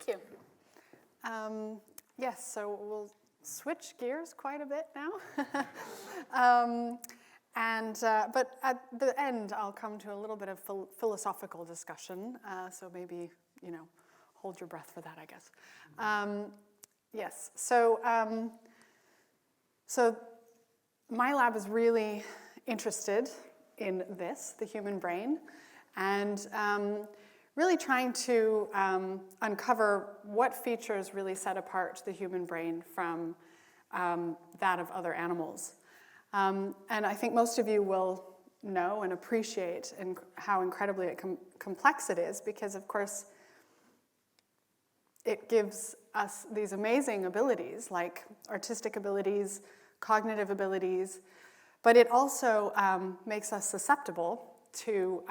Thank you. Yes, so we'll switch gears quite a bit now. But at the end, I'll come to a little bit of philosophical discussion. So maybe, hold your breath for that, I guess. Yes, so my lab is really interested in this, the human brain, and really trying to uncover what features really set apart the human brain from that of other animals. And I think most of you will know and appreciate how incredibly complex it is, because of course it gives us these amazing abilities like artistic abilities, cognitive abilities, but it also makes us susceptible to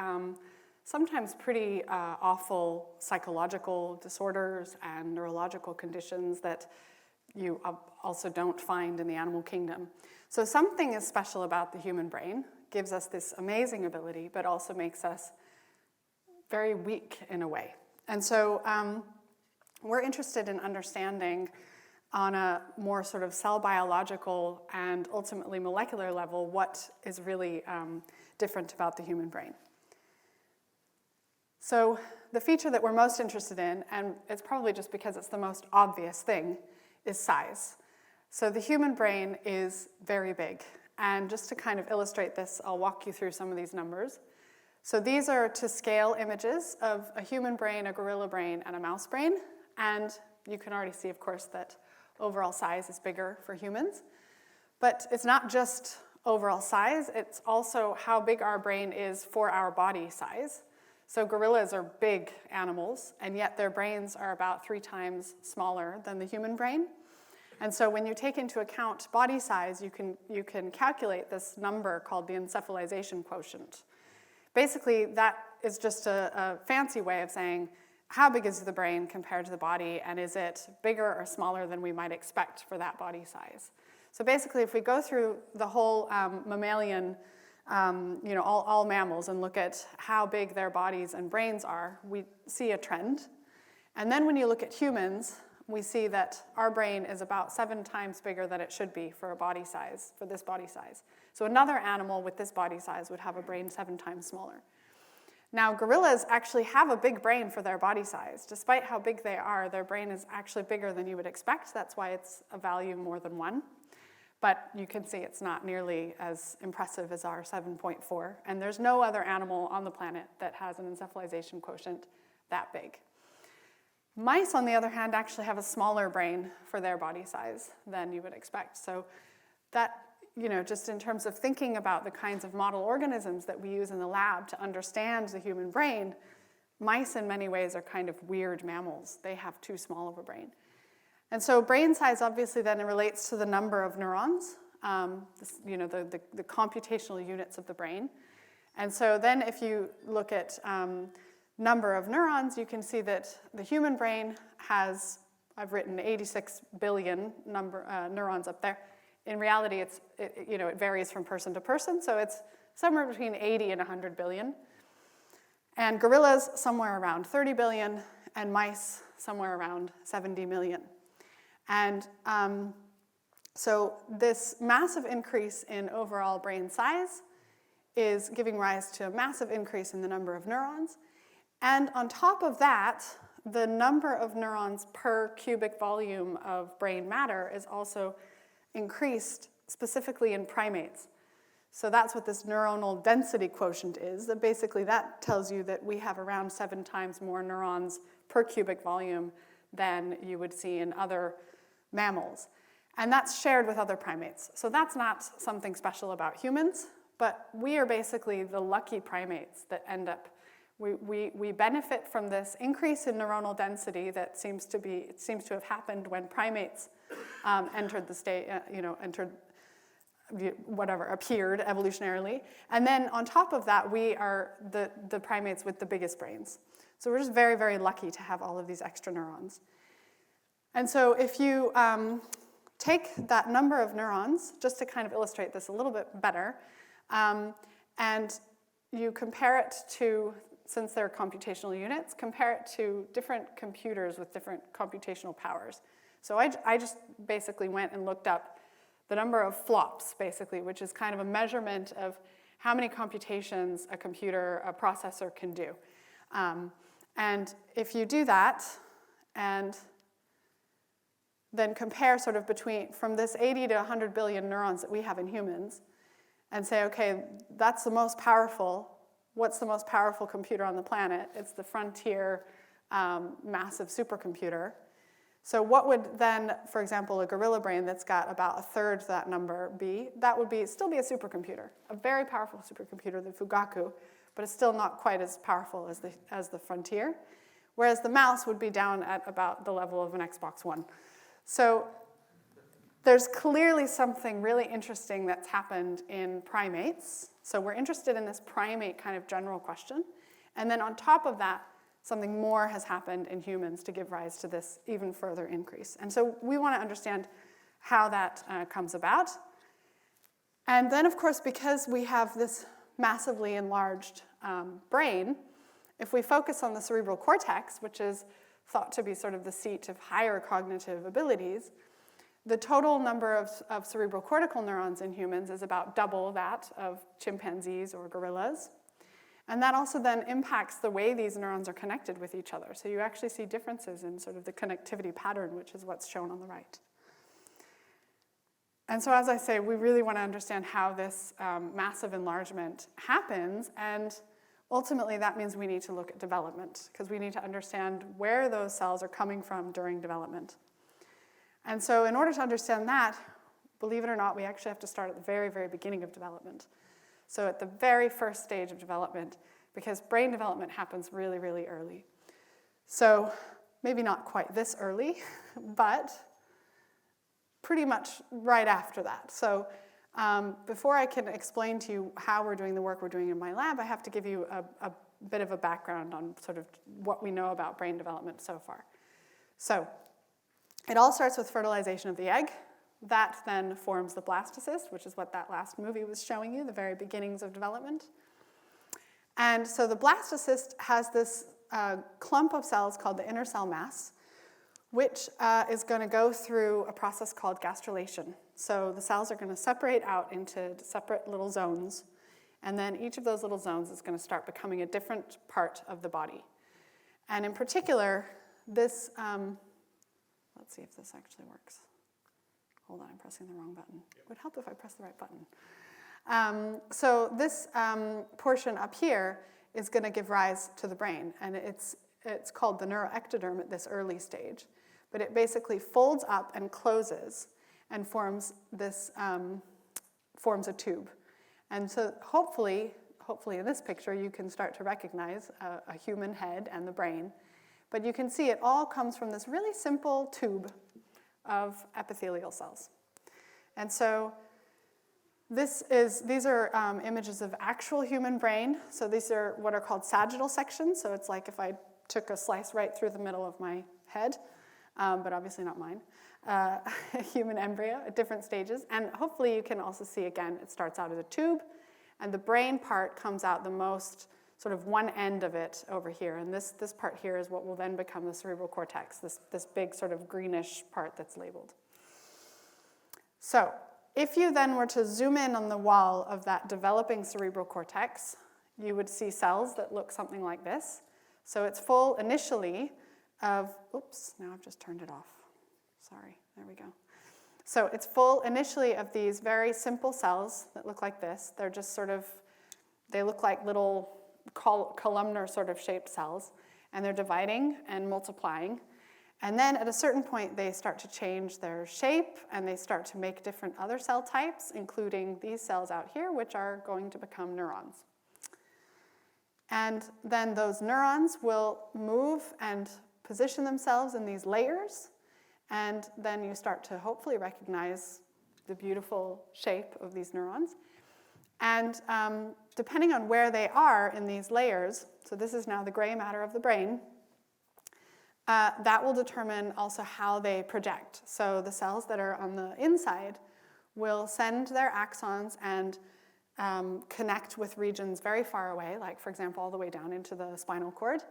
sometimes pretty awful psychological disorders and neurological conditions that you also don't find in the animal kingdom. So something is special about the human brain, gives us this amazing ability, but also makes us very weak in a way. And so we're interested in understanding on a more sort of cell biological and ultimately molecular level what is really different about the human brain. So the feature that we're most interested in, and it's probably just because it's the most obvious thing, is size. So the human brain is very big. And just to kind of illustrate this, I'll walk you through some of these numbers. So these are to scale images of a human brain, a gorilla brain, and a mouse brain. And you can already see, of course, that overall size is bigger for humans. But it's not just overall size, it's also how big our brain is for our body size. So gorillas are big animals, and yet their brains are about 3 times smaller than the human brain. And so when you take into account body size, you can calculate this number called the encephalization quotient. Basically, that is just a fancy way of saying how big is the brain compared to the body, and is it bigger or smaller than we might expect for that body size. So basically, if we go through the whole mammalian all mammals and look at how big their bodies and brains are, we see a trend. And then when you look at humans, we see that our brain is about 7 times bigger than it should be for a body size, for this body size. So another animal with this body size would have a brain 7 times smaller. Now, gorillas actually have a big brain for their body size. Despite how big they are, their brain is actually bigger than you would expect. That's why it's a value more than 1. But you can see it's not nearly as impressive as our 7.4. And there's no other animal on the planet that has an encephalization quotient that big. Mice, on the other hand, actually have a smaller brain for their body size than you would expect. So that, just in terms of thinking about the kinds of model organisms that we use in the lab to understand the human brain, mice in many ways are kind of weird mammals. They have too small of a brain. And so brain size obviously then relates to the number of neurons, the computational units of the brain. And so then if you look at number of neurons, you can see that the human brain has, I've written 86 billion neurons up there. In reality, it varies from person to person, so it's somewhere between 80 and 100 billion. And gorillas, somewhere around 30 billion, and mice, somewhere around 70 million. And so this massive increase in overall brain size is giving rise to a massive increase in the number of neurons. And on top of that, the number of neurons per cubic volume of brain matter is also increased, specifically in primates. So that's what this neuronal density quotient is. That basically that tells you that we have around 7 times more neurons per cubic volume than you would see in other mammals. And that's shared with other primates. So that's not something special about humans, but we are basically the lucky primates that end up, we benefit from this increase in neuronal density that seems to have happened when primates entered the state, appeared evolutionarily. And then on top of that, we are the primates with the biggest brains. So we're just very, very lucky to have all of these extra neurons. And so if you take that number of neurons, just to kind of illustrate this a little bit better, and you compare it to since they're computational units, compare it to different computers with different computational powers. So I just basically went and looked up the number of flops, basically, which is kind of a measurement of how many computations a computer, a processor can do. And if you do that, and then compare sort of from this 80 to 100 billion neurons that we have in humans, and say, okay, that's the most powerful. What's the most powerful computer on the planet? It's the Frontier massive supercomputer. So what would then, for example, a gorilla brain that's got about a third that number be? That would still be a supercomputer, a very powerful supercomputer, the Fugaku, but it's still not quite as powerful as the Frontier. Whereas the mouse would be down at about the level of an Xbox One. So there's clearly something really interesting that's happened in primates. So we're interested in this primate kind of general question. And then on top of that, something more has happened in humans to give rise to this even further increase. And so we want to understand how that comes about. And then, of course, because we have this massively enlarged brain, if we focus on the cerebral cortex, which is thought to be sort of the seat of higher cognitive abilities, the total number of cerebral cortical neurons in humans is about double that of chimpanzees or gorillas. And that also then impacts the way these neurons are connected with each other. So you actually see differences in sort of the connectivity pattern, which is what's shown on the right. And so as I say, we really want to understand how this massive enlargement happens. And ultimately, that means we need to look at development, because we need to understand where those cells are coming from during development. And so in order to understand that, believe it or not, we actually have to start at the very, very beginning of development. So at the very first stage of development, because brain development happens really, really early. So maybe not quite this early, but pretty much right after that. So before I can explain to you how we're doing the work we're doing in my lab, I have to give you a bit of a background on sort of what we know about brain development so far. So it all starts with fertilization of the egg. That then forms the blastocyst, which is what that last movie was showing you, the very beginnings of development. And so the blastocyst has this clump of cells called the inner cell mass, which is going to go through a process called gastrulation. So the cells are going to separate out into separate little zones, and then each of those little zones is going to start becoming a different part of the body. And in particular, this, let's see if this actually works. Hold on, I'm pressing the wrong button. It would help if I press the right button. So this portion up here is going to give rise to the brain, and it's called the neuroectoderm at this early stage. But it basically folds up and closes and forms a tube. And so hopefully in this picture, you can start to recognize a human head and the brain. But you can see it all comes from this really simple tube of epithelial cells. And so these are images of actual human brain. So these are what are called sagittal sections. So it's like if I took a slice right through the middle of my head, but obviously not mine, a human embryo at different stages. And hopefully you can also see, again, it starts out as a tube, and the brain part comes out the most sort of one end of it over here. And this part here is what will then become the cerebral cortex, this big sort of greenish part that's labeled. So if you then were to zoom in on the wall of that developing cerebral cortex, you would see cells that look something like this. So it's full initially of, oops, now I've just turned it off. Sorry, there we go. So it's full initially of these very simple cells that look like this. They're just sort of, they look like little columnar sort of shaped cells, and they're dividing and multiplying. And then at a certain point, they start to change their shape, and they start to make different other cell types, including these cells out here, which are going to become neurons. And then those neurons will move and position themselves in these layers, and then you start to hopefully recognize the beautiful shape of these neurons. And depending on where they are in these layers, so this is now the gray matter of the brain, that will determine also how they project. So the cells that are on the inside will send their axons and connect with regions very far away, like for example all the way down into the spinal cord,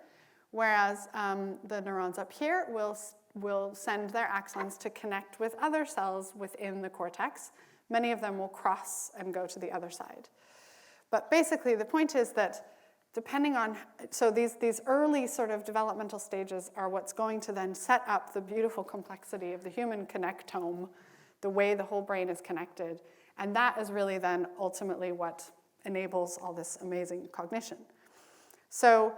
whereas the neurons up here will send their axons to connect with other cells within the cortex. Many of them will cross and go to the other side. But basically the point is that depending on, so these early sort of developmental stages are what's going to then set up the beautiful complexity of the human connectome, the way the whole brain is connected. And that is really then ultimately what enables all this amazing cognition. So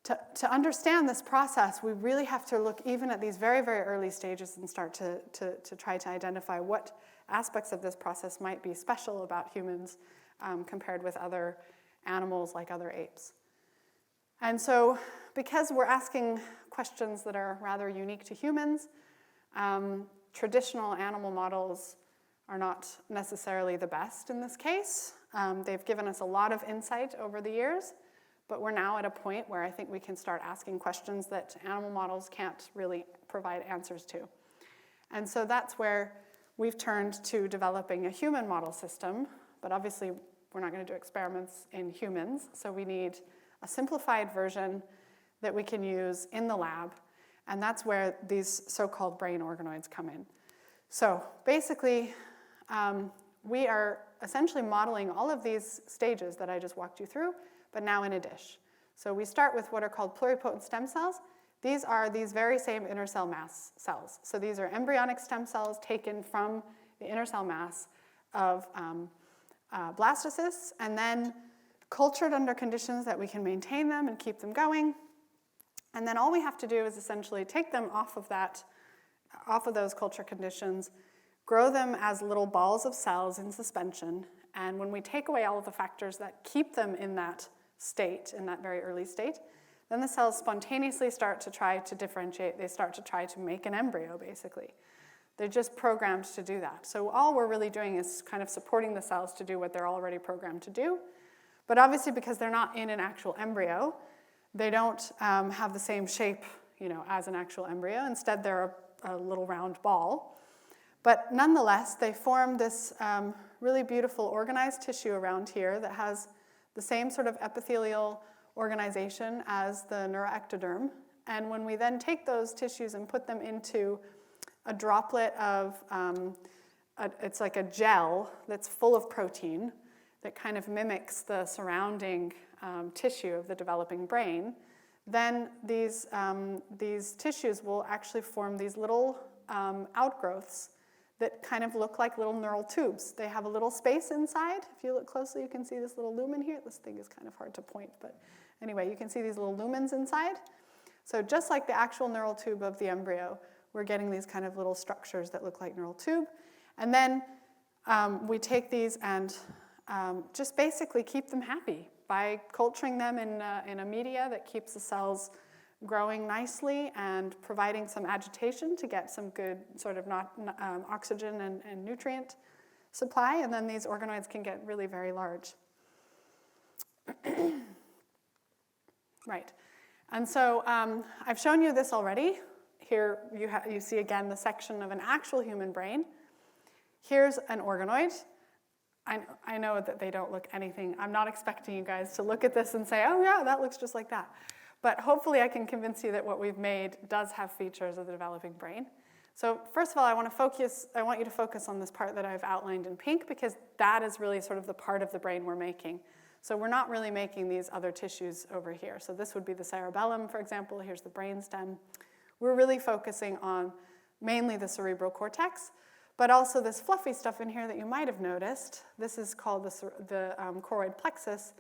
to understand this process, we really have to look even at these very, very early stages and start to try to identify what aspects of this process might be special about humans compared with other animals like other apes. And so because we're asking questions that are rather unique to humans, traditional animal models are not necessarily the best in this case. They've given us a lot of insight over the years, but we're now at a point where I think we can start asking questions that animal models can't really provide answers to. And so that's where we've turned to developing a human model system, but obviously we're not going to do experiments in humans, so we need a simplified version that we can use in the lab, and that's where these so-called brain organoids come in. So basically, we are essentially modeling all of these stages that I just walked you through, but now in a dish. So we start with what are called pluripotent stem cells. These are these very same inner cell mass cells. So these are embryonic stem cells taken from the inner cell mass of blastocysts, and then cultured under conditions that we can maintain them and keep them going. And then all we have to do is essentially take them off of those culture conditions, grow them as little balls of cells in suspension, and when we take away all of the factors that keep them in that state, in that very early state, then the cells spontaneously start to try to differentiate. They start to try to make an embryo, basically. They're just programmed to do that. So all we're really doing is kind of supporting the cells to do what they're already programmed to do. But obviously, because they're not in an actual embryo, they don't have the same shape, as an actual embryo. Instead, they're a little round ball. But nonetheless, they form this really beautiful organized tissue around here that has the same sort of epithelial organization as the neuroectoderm. And when we then take those tissues and put them into a droplet of, it's like a gel that's full of protein that kind of mimics the surrounding tissue of the developing brain, then these tissues will actually form these little outgrowths that kind of look like little neural tubes. They have a little space inside. If you look closely, you can see this little lumen here. This thing is kind of hard to point, but anyway, you can see these little lumens inside. So just like the actual neural tube of the embryo, we're getting these kind of little structures that look like neural tube. And then we take these and just basically keep them happy by culturing them in a media that keeps the cells growing nicely and providing some agitation to get some good sort of oxygen and nutrient supply. And then these organoids can get really very large. Right. And so I've shown you this already. Here you see again the section of an actual human brain. Here's an organoid. I know that they don't look anything. I'm not expecting you guys to look at this and say, oh yeah, that looks just like that. But hopefully I can convince you that what we've made does have features of the developing brain. So first of all, I want you to focus on this part that I've outlined in pink, because that is really sort of the part of the brain we're making. So we're not really making these other tissues over here. So this would be the cerebellum, for example. Here's the brainstem. We're really focusing on mainly the cerebral cortex, but also this fluffy stuff in here that you might have noticed. This is called the choroid plexus,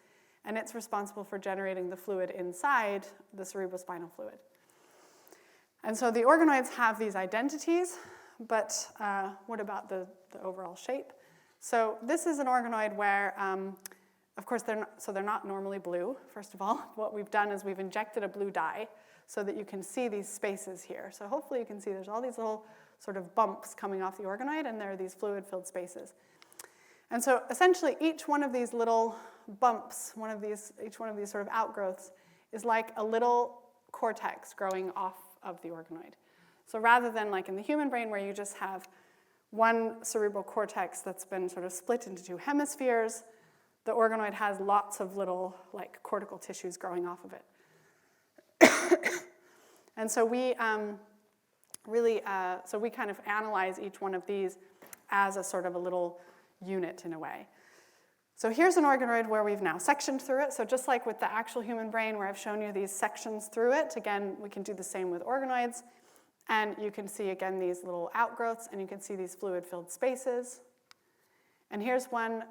and it's responsible for generating the fluid inside the cerebrospinal fluid. And so the organoids have these identities, but what about the overall shape? So this is an organoid where, of course, they're not normally blue, first of all. What we've done is we've injected a blue dye so that you can see these spaces here. So hopefully you can see there's all these little sort of bumps coming off the organoid, and there are these fluid-filled spaces. And so essentially each one of these little bumps, each one of these sort of outgrowths is like a little cortex growing off of the organoid. So rather than like in the human brain where you just have one cerebral cortex that's been sort of split into two hemispheres, the organoid has lots of little like cortical tissues growing off of it. And so we we kind of analyze each one of these as a sort of a little unit in a way. So here's an organoid where we've now sectioned through it. So just like with the actual human brain where I've shown you these sections through it, again, we can do the same with organoids. And you can see, again, these little outgrowths, and you can see these fluid-filled spaces. And here's one.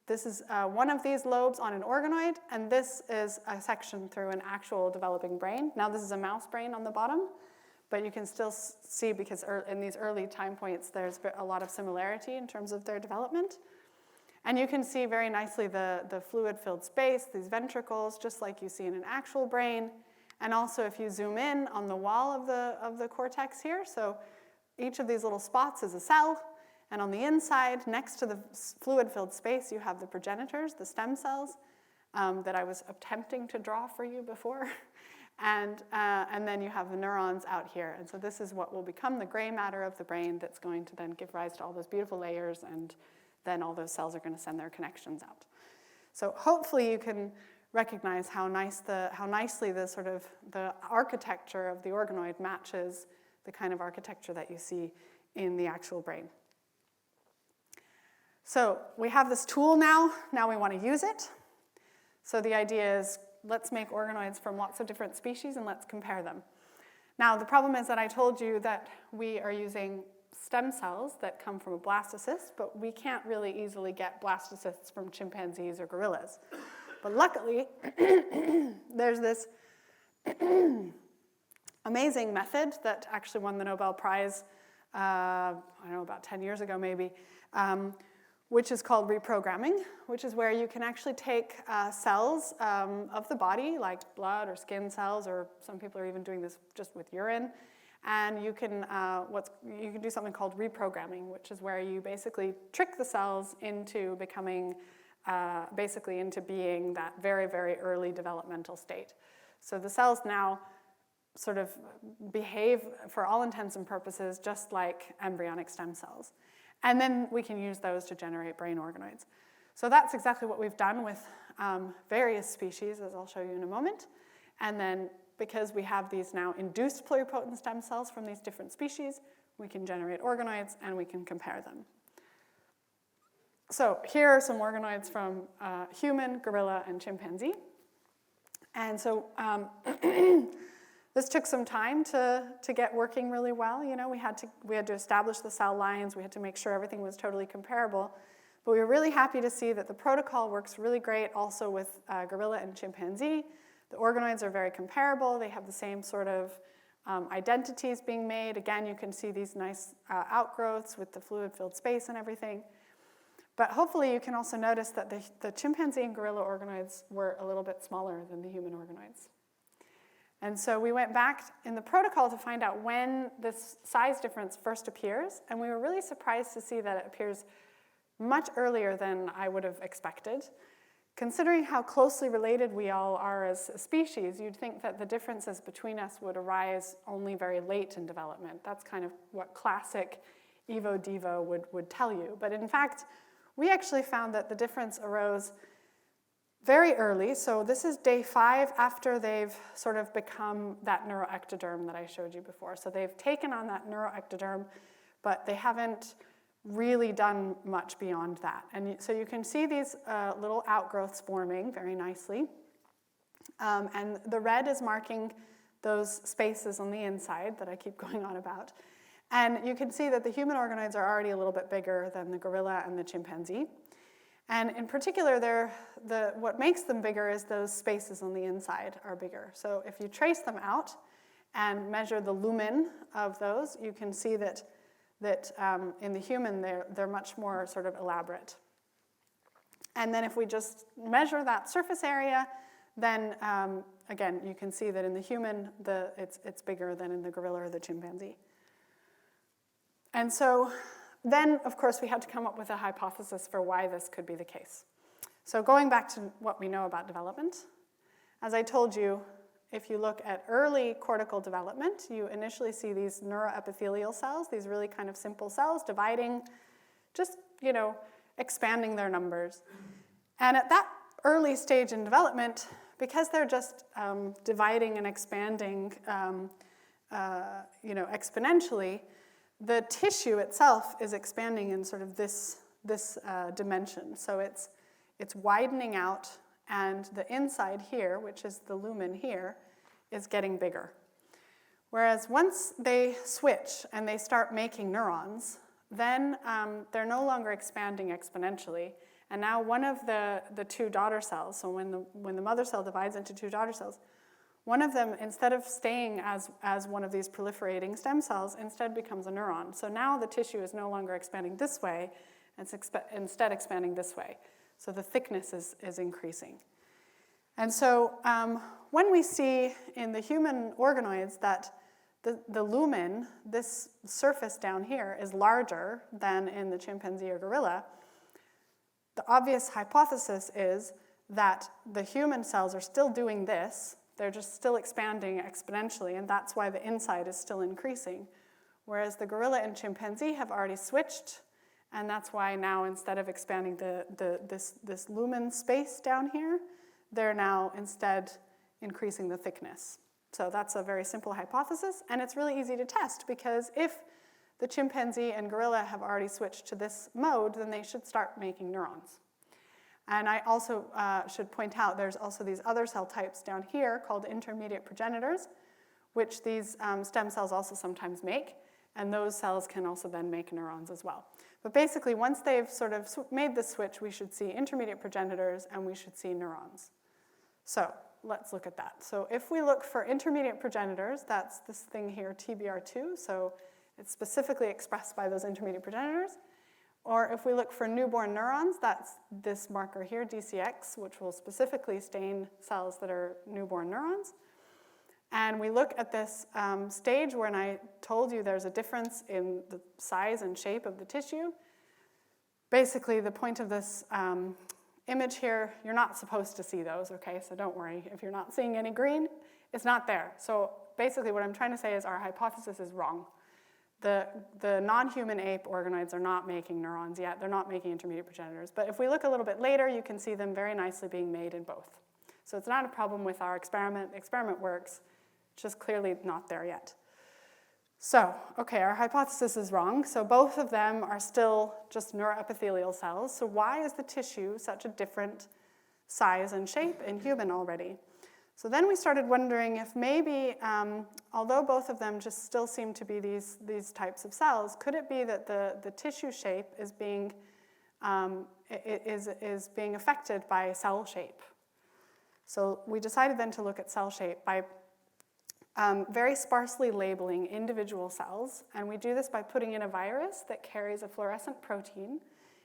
This is one of these lobes on an organoid, and this is a section through an actual developing brain. Now this is a mouse brain on the bottom, but you can still see, because in these early time points, there's a lot of similarity in terms of their development. And you can see very nicely the fluid-filled space, these ventricles, just like you see in an actual brain. And also if you zoom in on the wall of the cortex here, so each of these little spots is a cell. And on the inside, next to the fluid-filled space, you have the progenitors, the stem cells, that I was attempting to draw for you before. And then you have the neurons out here. And so this is what will become the gray matter of the brain that's going to then give rise to all those beautiful layers, and then all those cells are going to send their connections out. So hopefully you can recognize how nicely the sort of the architecture of the organoid matches the kind of architecture that you see in the actual brain. So we have this tool now. Now we want to use it. So the idea is, let's make organoids from lots of different species and let's compare them. Now the problem is that I told you that we are using stem cells that come from a blastocyst, but we can't really easily get blastocysts from chimpanzees or gorillas. But luckily, there's this amazing method that actually won the Nobel Prize, I don't know, about 10 years ago maybe, which is called reprogramming, which is where you can actually take cells of the body, like blood or skin cells, or some people are even doing this just with urine, and you can do something called reprogramming, which is where you basically trick the cells into becoming, into being that very, very early developmental state. So the cells now sort of behave, for all intents and purposes, just like embryonic stem cells. And then we can use those to generate brain organoids. So that's exactly what we've done with various species, as I'll show you in a moment. And then because we have these now induced pluripotent stem cells from these different species, we can generate organoids and we can compare them. So here are some organoids from human, gorilla, and chimpanzee. And so this took some time to get working really well. You know, we had to establish the cell lines. We had to make sure everything was totally comparable. But we were really happy to see that the protocol works really great also with gorilla and chimpanzee. The organoids are very comparable. They have the same sort of identities being made. Again, you can see these nice outgrowths with the fluid-filled space and everything. But hopefully you can also notice that the chimpanzee and gorilla organoids were a little bit smaller than the human organoids. And so we went back in the protocol to find out when this size difference first appears, and we were really surprised to see that it appears much earlier than I would have expected. Considering how closely related we all are as a species, you'd think that the differences between us would arise only very late in development. That's kind of what classic Evo-Devo would tell you. But in fact, we actually found that the difference arose very early. So this is day 5 after they've sort of become that neuroectoderm that I showed you before. So they've taken on that neuroectoderm, but they haven't really done much beyond that. And so you can see these little outgrowths forming very nicely. And the red is marking those spaces on the inside that I keep going on about. And you can see that the human organoids are already a little bit bigger than the gorilla and the chimpanzee. And in particular, what makes them bigger is those spaces on the inside are bigger. So if you trace them out and measure the lumen of those, you can see that in the human, they're much more sort of elaborate. And then if we just measure that surface area, then again, you can see that in the human, it's bigger than in the gorilla or the chimpanzee. And so then, of course, we had to come up with a hypothesis for why this could be the case. So going back to what we know about development, as I told you, if you look at early cortical development, you initially see these neuroepithelial cells, these really kind of simple cells dividing, just, expanding their numbers. And at that early stage in development, because they're just dividing and expanding exponentially, the tissue itself is expanding in sort of this dimension. So it's widening out, and the inside here, which is the lumen here, is getting bigger. Whereas once they switch and they start making neurons, then they're no longer expanding exponentially. And now one of the two daughter cells, so when the mother cell divides into two daughter cells, one of them, instead of staying as one of these proliferating stem cells, instead becomes a neuron. So now the tissue is no longer expanding this way, it's instead expanding this way. So the thickness is increasing. And so when we see in the human organoids that the lumen, this surface down here, is larger than in the chimpanzee or gorilla, the obvious hypothesis is that the human cells are still doing this. They're just still expanding exponentially, and that's why the inside is still increasing. Whereas the gorilla and chimpanzee have already switched, and that's why now instead of expanding this lumen space down here, they're now instead increasing the thickness. So that's a very simple hypothesis, and it's really easy to test, because if the chimpanzee and gorilla have already switched to this mode, then they should start making neurons. And I also should point out there's also these other cell types down here called intermediate progenitors, which these stem cells also sometimes make, and those cells can also then make neurons as well. But basically, once they've sort of made the switch, we should see intermediate progenitors and we should see neurons. So let's look at that. So if we look for intermediate progenitors, that's this thing here, TBR2, so it's specifically expressed by those intermediate progenitors. Or if we look for newborn neurons, that's this marker here, DCX, which will specifically stain cells that are newborn neurons. And we look at this stage when I told you there's a difference in the size and shape of the tissue. Basically, the point of this image here, you're not supposed to see those, okay? So don't worry. If you're not seeing any green, it's not there. So basically what I'm trying to say is our hypothesis is wrong. The non-human ape organoids are not making neurons yet. They're not making intermediate progenitors. But if we look a little bit later, you can see them very nicely being made in both. So it's not a problem with our experiment. The experiment works. It's just clearly not there yet. So, okay, our hypothesis is wrong. So both of them are still just neuroepithelial cells. So why is the tissue such a different size and shape in human already? So then we started wondering if maybe, although both of them just still seem to be these types of cells, could it be that the tissue shape is being affected by cell shape? So we decided then to look at cell shape by very sparsely labeling individual cells, and we do this by putting in a virus that carries a fluorescent protein,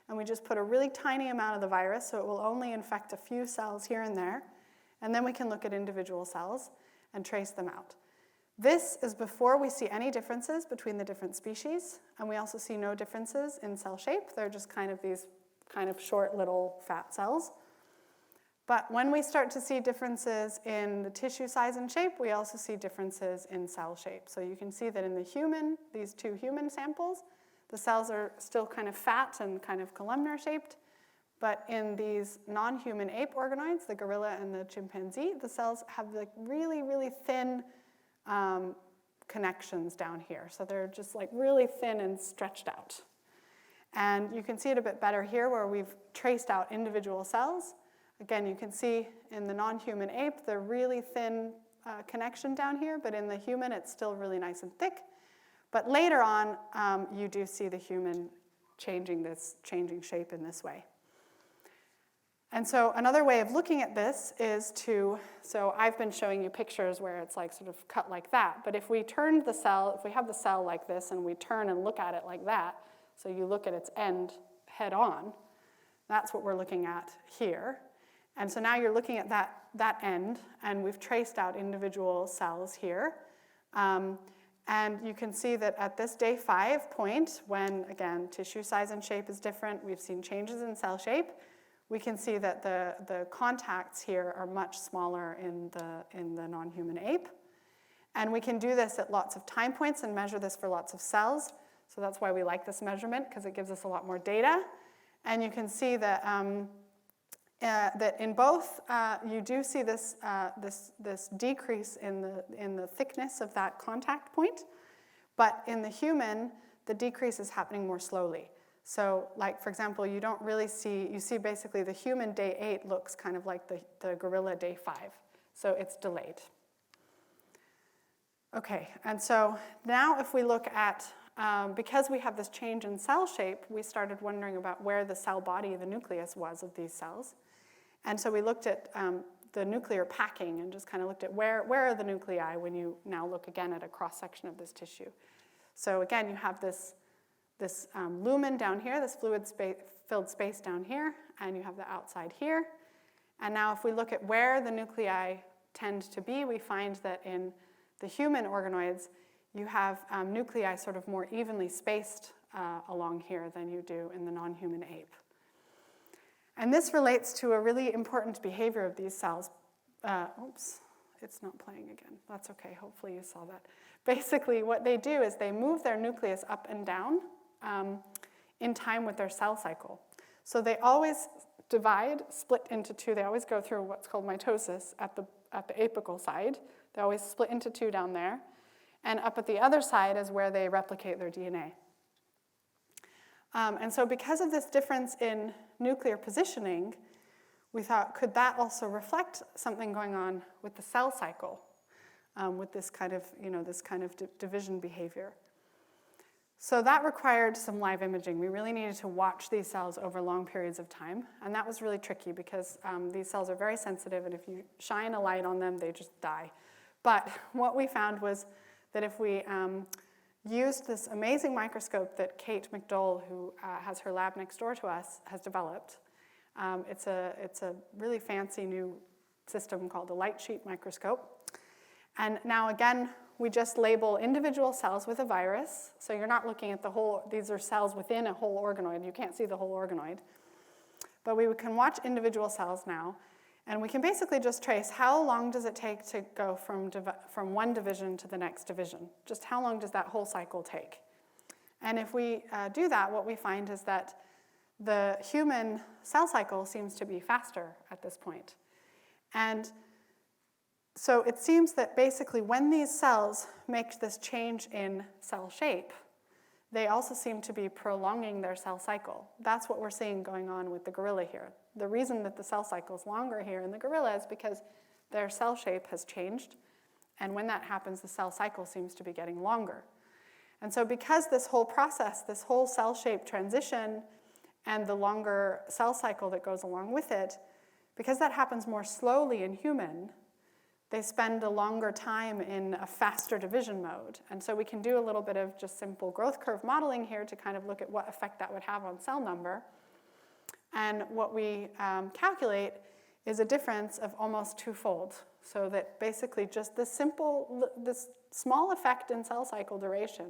and we just put a really tiny amount of the virus, so it will only infect a few cells here and there, and then we can look at individual cells and trace them out. This is before we see any differences between the different species, and we also see no differences in cell shape. They're just kind of these kind of short little fat cells. But when we start to see differences in the tissue size and shape, we also see differences in cell shape. So you can see that in the human, these two human samples, the cells are still kind of fat and kind of columnar shaped. But in these non-human ape organoids, the gorilla and the chimpanzee, the cells have like really, really thin connections down here. So they're just like really thin and stretched out. And you can see it a bit better here where we've traced out individual cells. Again, you can see in the non-human ape, the really thin connection down here, but in the human, it's still really nice and thick. But later on, you do see the human changing shape in this way. And so another way of looking at this is so I've been showing you pictures where it's like sort of cut like that, but if we turned the cell, if we have the cell like this and we turn and look at it like that, so you look at its end head on, that's what we're looking at here. And so now you're looking at that end, and we've traced out individual cells here. And you can see that at this day 5 point, when, again, tissue size and shape is different, we've seen changes in cell shape, we can see that the contacts here are much smaller in the non-human ape. And we can do this at lots of time points and measure this for lots of cells. So that's why we like this measurement, because it gives us a lot more data. And you can see that that in both you do see this, this decrease in the thickness of that contact point, but in the human, the decrease is happening more slowly. So, like, for example, you don't really see, you see basically the human day 8 looks kind of like the gorilla day 5. So it's delayed. Okay, and so now if we look at, because we have this change in cell shape, we started wondering about where the cell body, the nucleus, was of these cells. And so we looked at the nuclear packing and just kind of looked at where are the nuclei when you now look again at a cross-section of this tissue. So again, you have this lumen down here, this fluid-filled space down here, and you have the outside here. And now if we look at where the nuclei tend to be, we find that in the human organoids, you have nuclei sort of more evenly spaced along here than you do in the non-human ape. And this relates to a really important behavior of these cells. Oops, it's not playing again. That's okay, hopefully you saw that. Basically, what they do is they move their nucleus up and down in time with their cell cycle. So they always divide, split into two. They always go through what's called mitosis at the apical side. They always split into two down there. And up at the other side is where they replicate their DNA. And so because of this difference in nuclear positioning, we thought, could that also reflect something going on with the cell cycle, with this kind of, division behavior? So that required some live imaging. We really needed to watch these cells over long periods of time, and that was really tricky because these cells are very sensitive, and if you shine a light on them, they just die. But what we found was that if we used this amazing microscope that Kate McDowell, who has her lab next door to us, has developed. It's a really fancy new system called the light sheet microscope. And now again, we just label individual cells with a virus. So you're not looking at the whole, these are cells within a whole organoid. You can't see the whole organoid. But we can watch individual cells now. And we can basically just trace how long does it take to go from one division to the next division. Just how long does that whole cycle take? And if we do that, what we find is that the human cell cycle seems to be faster at this point. And so it seems that basically when these cells make this change in cell shape, they also seem to be prolonging their cell cycle. That's what we're seeing going on with the gorilla here. The reason that the cell cycle is longer here in the gorilla is because their cell shape has changed, and when that happens, the cell cycle seems to be getting longer. And so because this whole process, this whole cell shape transition, and the longer cell cycle that goes along with it, because that happens more slowly in human, they spend a longer time in a faster division mode. And so we can do a little bit of just simple growth curve modeling here to kind of look at what effect that would have on cell number. And what we calculate is a difference of almost twofold. So that basically just this small effect in cell cycle duration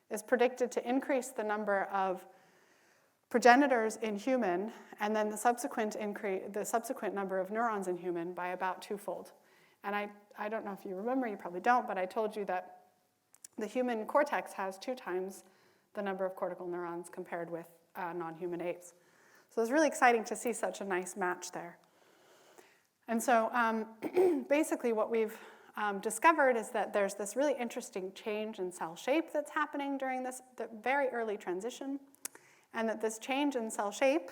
is predicted to increase the number of progenitors in human, and then the subsequent number of neurons in human by about twofold. And I don't know if you remember, you probably don't, but I told you that the human cortex has 2 times the number of cortical neurons compared with non-human apes. So it's really exciting to see such a nice match there. And so basically what we've discovered is that there's this really interesting change in cell shape that's happening during the very early transition, and that this change in cell shape,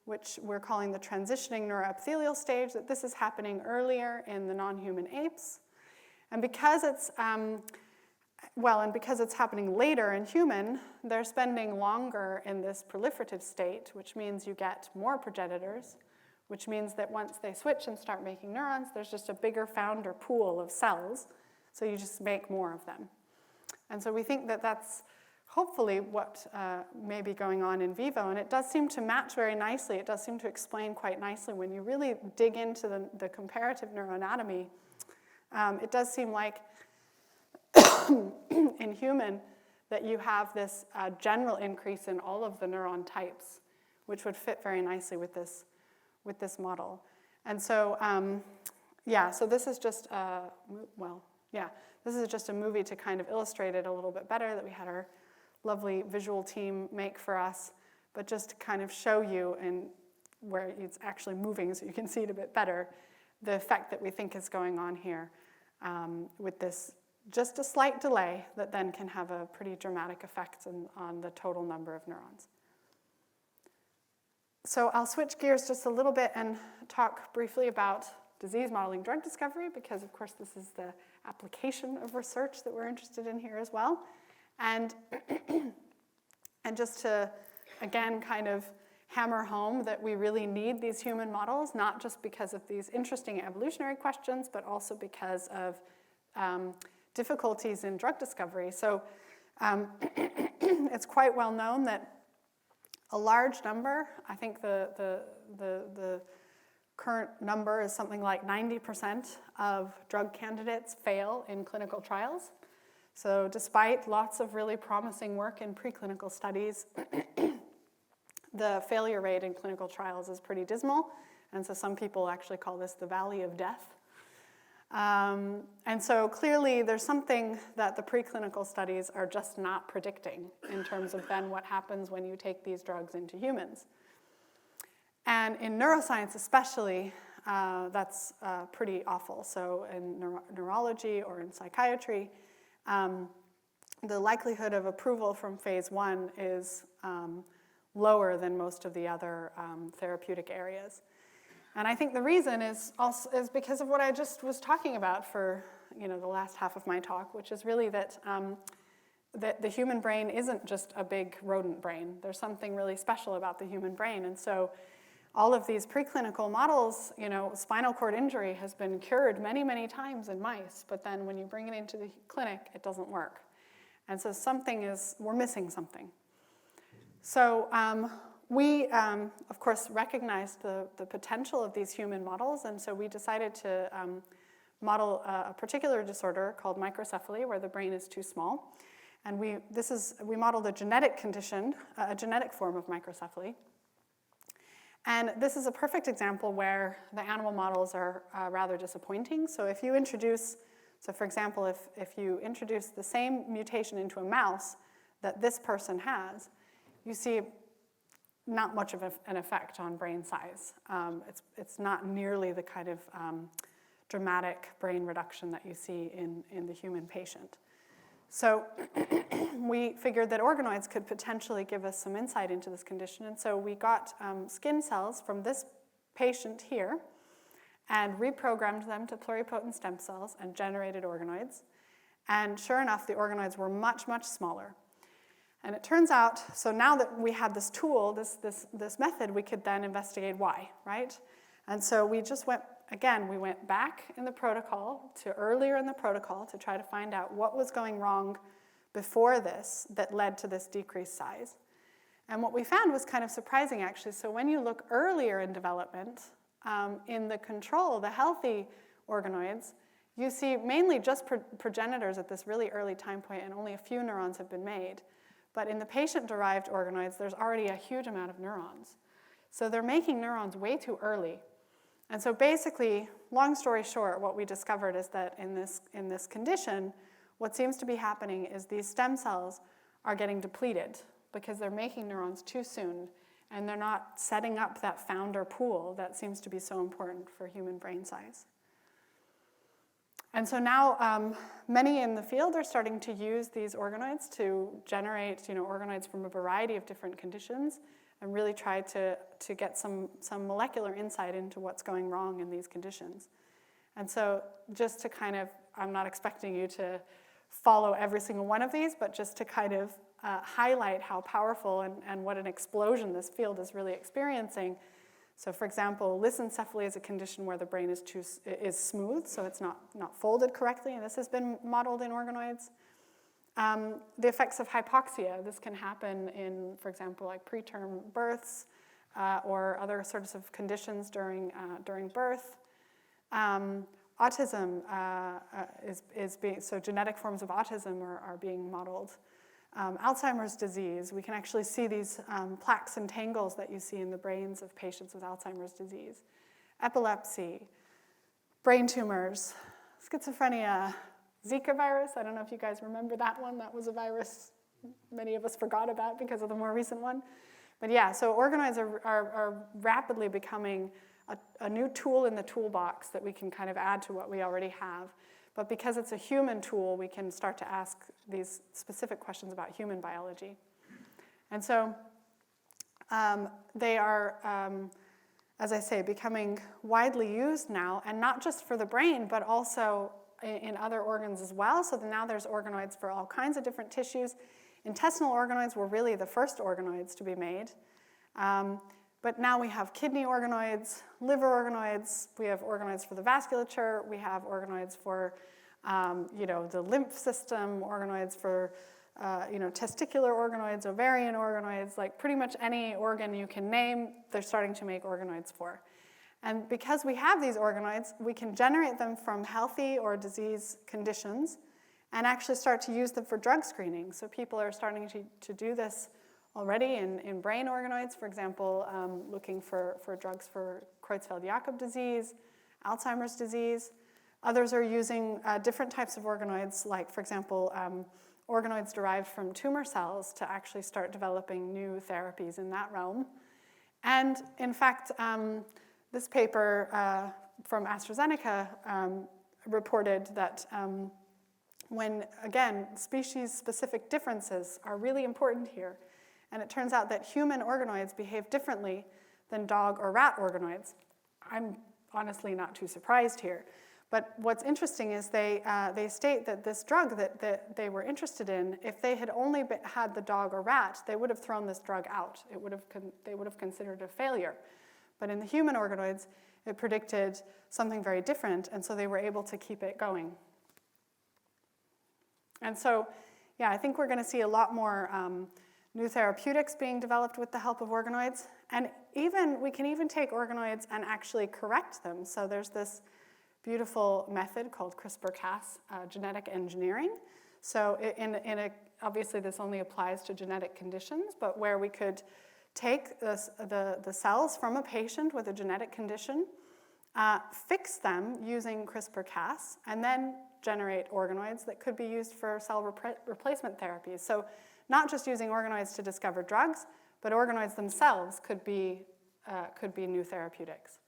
which we're calling the transitioning neuroepithelial stage, that this is happening earlier in the non-human apes. And because it's happening later in human, they're spending longer in this proliferative state, which means you get more progenitors, which means that once they switch and start making neurons, there's just a bigger founder pool of cells, so you just make more of them. And so we think that that's hopefully what may be going on in vivo, and it does seem to match very nicely. It does seem to explain quite nicely when you really dig into the comparative neuroanatomy. It does seem like in human that you have this general increase in all of the neuron types, which would fit very nicely with this model. And so, so this is just this is just a movie to kind of illustrate it a little bit better that we had our lovely visual team make for us, but just to kind of show you in where it's actually moving so you can see it a bit better, the effect that we think is going on here with this just a slight delay that then can have a pretty dramatic effect on the total number of neurons. So I'll switch gears just a little bit and talk briefly about disease modeling drug discovery, because of course this is the application of research that we're interested in here as well. And, and just to, again, kind of hammer home that we really need these human models, not just because of these interesting evolutionary questions, but also because of difficulties in drug discovery. So it's quite well known that a large number, I think the current number is something like 90% of drug candidates fail in clinical trials. So despite lots of really promising work in preclinical studies, the failure rate in clinical trials is pretty dismal. And so some people actually call this the valley of death. And so clearly there's something that the preclinical studies are just not predicting in terms of then what happens when you take these drugs into humans. And in neuroscience especially, that's pretty awful. So in neurology or in psychiatry, the likelihood of approval from phase 1 is lower than most of the other therapeutic areas. And I think the reason is because of what I just was talking about for the last half of my talk, which is really that the human brain isn't just a big rodent brain. There's something really special about the human brain. And so all of these preclinical models, spinal cord injury has been cured many, many times in mice, but then when you bring it into the clinic, it doesn't work. And so we're missing something. So we, of course, recognized the potential of these human models, and so we decided to model a particular disorder called microcephaly, where the brain is too small. And we modeled a genetic condition, a genetic form of microcephaly. And this is a perfect example where the animal models are rather disappointing. So if you introduce, for example, if you introduce the same mutation into a mouse that this person has, you see not much of an effect on brain size. It's not nearly the kind of dramatic brain reduction that you see in the human patient. So we figured that organoids could potentially give us some insight into this condition, and so we got skin cells from this patient here and reprogrammed them to pluripotent stem cells and generated organoids. And sure enough, the organoids were much, much smaller. And it turns out, so now that we had this tool, this method, we could then investigate why, right? And so we just went back in the protocol to earlier in the protocol to try to find out what was going wrong before this that led to this decreased size. And what we found was kind of surprising, actually. So when you look earlier in development, in the control, the healthy organoids, you see mainly just progenitors at this really early time point, and only a few neurons have been made. But in the patient-derived organoids, there's already a huge amount of neurons. So they're making neurons way too early. And so basically, long story short, what we discovered is that in this condition, what seems to be happening is these stem cells are getting depleted because they're making neurons too soon, and they're not setting up that founder pool that seems to be so important for human brain size. And so now many in the field are starting to use these organoids to generate organoids from a variety of different conditions and really try to get some molecular insight into what's going wrong in these conditions. And so just to kind of, I'm not expecting you to follow every single one of these, but just to kind of highlight how powerful and what an explosion this field is really experiencing. So for example, lissencephaly is a condition where the brain is smooth, so it's not folded correctly, and this has been modeled in organoids. The effects of hypoxia, this can happen in, for example, like preterm births or other sorts of conditions during birth. Autism is being, so genetic forms of autism are being modeled. Alzheimer's disease, we can actually see these plaques and tangles that you see in the brains of patients with Alzheimer's disease. Epilepsy, brain tumors, schizophrenia, Zika virus, I don't know if you guys remember that one. That was a virus many of us forgot about because of the more recent one. But yeah, so organoids are rapidly becoming a new tool in the toolbox that we can kind of add to what we already have. But because it's a human tool, we can start to ask these specific questions about human biology. And so they are, as I say, becoming widely used now, and not just for the brain, but also in other organs as well. So now there's organoids for all kinds of different tissues. Intestinal organoids were really the first organoids to be made. But now we have kidney organoids, liver organoids, we have organoids for the vasculature, we have organoids for the lymph system, organoids for testicular organoids, ovarian organoids, like pretty much any organ you can name, they're starting to make organoids for. And because we have these organoids, we can generate them from healthy or disease conditions and actually start to use them for drug screening. So people are starting to do this already in brain organoids, for example, looking for drugs for Creutzfeldt-Jakob disease, Alzheimer's disease. Others are using different types of organoids, like, for example, organoids derived from tumor cells to actually start developing new therapies in that realm. And in fact, this paper from AstraZeneca reported that when, again, species-specific differences are really important here. And it turns out that human organoids behave differently than dog or rat organoids. I'm honestly not too surprised here. But what's interesting is they state that this drug that they were interested in, if they had only had the dog or rat, they would have thrown this drug out. They would have considered it a failure. But in the human organoids, it predicted something very different, and so they were able to keep it going. And so, yeah, I think we're going to see a lot more new therapeutics being developed with the help of organoids. And we can even take organoids and actually correct them. So there's this beautiful method called CRISPR-Cas, genetic engineering. So obviously this only applies to genetic conditions, but where we could take the cells from a patient with a genetic condition, fix them using CRISPR-Cas, and then generate organoids that could be used for cell replacement therapies. So not just using organoids to discover drugs, but organoids themselves could be new therapeutics.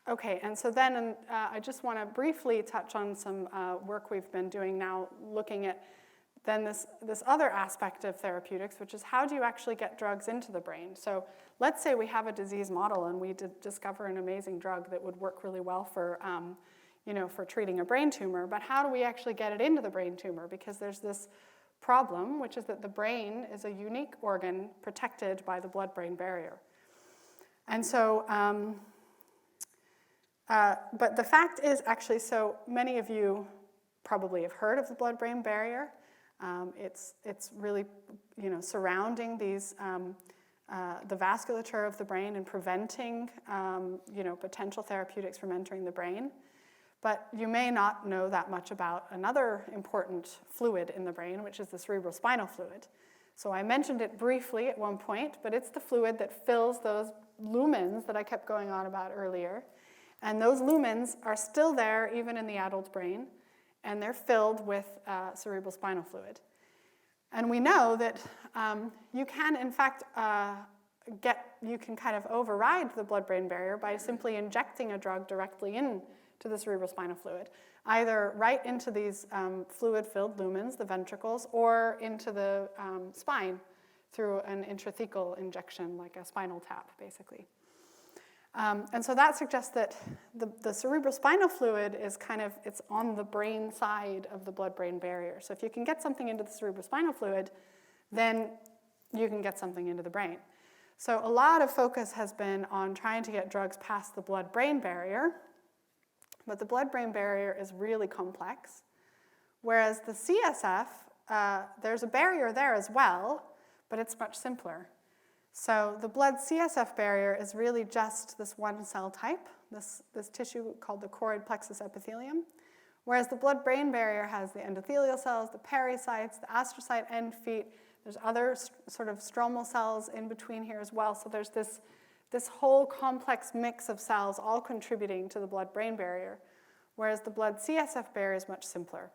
Okay, and so then I just want to briefly touch on some work we've been doing now, looking at then this other aspect of therapeutics, which is how do you actually get drugs into the brain? So let's say we have a disease model and we discover an amazing drug that would work really well for treating a brain tumor, but how do we actually get it into the brain tumor? Because there's this problem, which is that the brain is a unique organ protected by the blood-brain barrier. And so, but the fact is actually, so many of you probably have heard of the blood-brain barrier. It's really, surrounding these, the vasculature of the brain and preventing, potential therapeutics from entering the brain. But you may not know that much about another important fluid in the brain, which is the cerebrospinal fluid. So I mentioned it briefly at one point, but it's the fluid that fills those lumens that I kept going on about earlier. And those lumens are still there even in the adult brain, and they're filled with cerebrospinal fluid. And we know that you can, in fact, you can kind of override the blood-brain barrier by simply injecting a drug directly into the cerebrospinal fluid, either right into these fluid-filled lumens, the ventricles, or into the spine through an intrathecal injection, like a spinal tap, basically. And so that suggests that the cerebrospinal fluid is it's on the brain side of the blood-brain barrier. So if you can get something into the cerebrospinal fluid, then you can get something into the brain. So a lot of focus has been on trying to get drugs past the blood-brain barrier, but the blood-brain barrier is really complex. Whereas the CSF, there's a barrier there as well, but it's much simpler. So the blood CSF barrier is really just this one cell type, this tissue called the choroid plexus epithelium, whereas the blood-brain barrier has the endothelial cells, the pericytes, the astrocyte end feet. There's other sort of stromal cells in between here as well. So there's this whole complex mix of cells all contributing to the blood-brain barrier, whereas the blood CSF barrier is much simpler.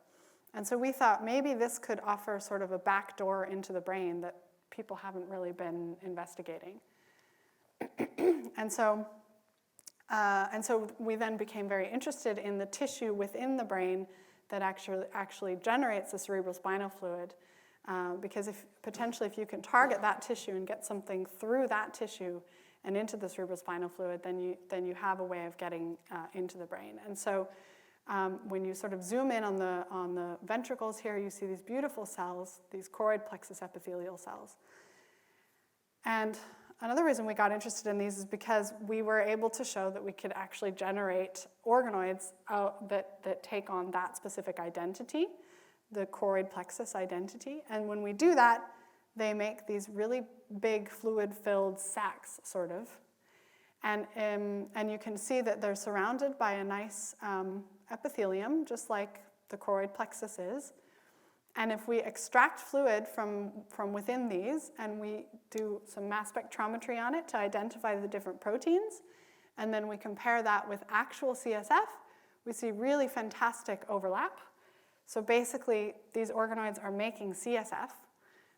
And so we thought maybe this could offer sort of a back door into the brain that people haven't really been investigating. And so we then became very interested in the tissue within the brain that actually generates the cerebrospinal fluid, because potentially if you can target that tissue and get something through that tissue and into the cerebrospinal fluid, then you have a way of getting into the brain. And so when you sort of zoom in on the ventricles here, you see these beautiful cells, these choroid plexus epithelial cells. And another reason we got interested in these is because we were able to show that we could actually generate organoids that take on that specific identity, the choroid plexus identity. And when we do that, they make these really big fluid-filled sacs, sort of. And you can see that they're surrounded by a nice epithelium, just like the choroid plexus is. And if we extract fluid from within these and we do some mass spectrometry on it to identify the different proteins, and then we compare that with actual CSF, we see really fantastic overlap. So basically, these organoids are making CSF.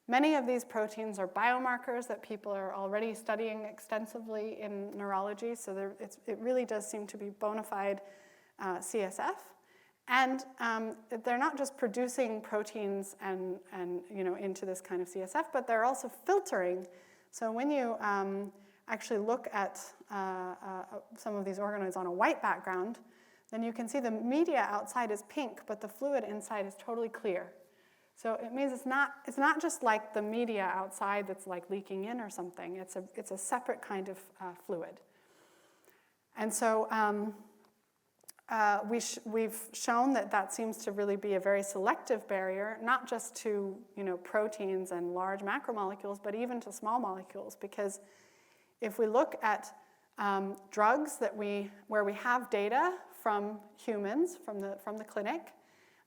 Many of these proteins are biomarkers that people are already studying extensively in neurology, so it really does seem to be bona fide CSF. And they're not just producing proteins and into this kind of CSF, but they're also filtering. So when you actually look at some of these organoids on a white background, then you can see the media outside is pink, but the fluid inside is totally clear. So it means it's not just like the media outside that's like leaking in or something. It's a separate kind of fluid. And so we've shown that seems to really be a very selective barrier, not just to proteins and large macromolecules, but even to small molecules. Because if we look at drugs where we have data from humans, from the clinic,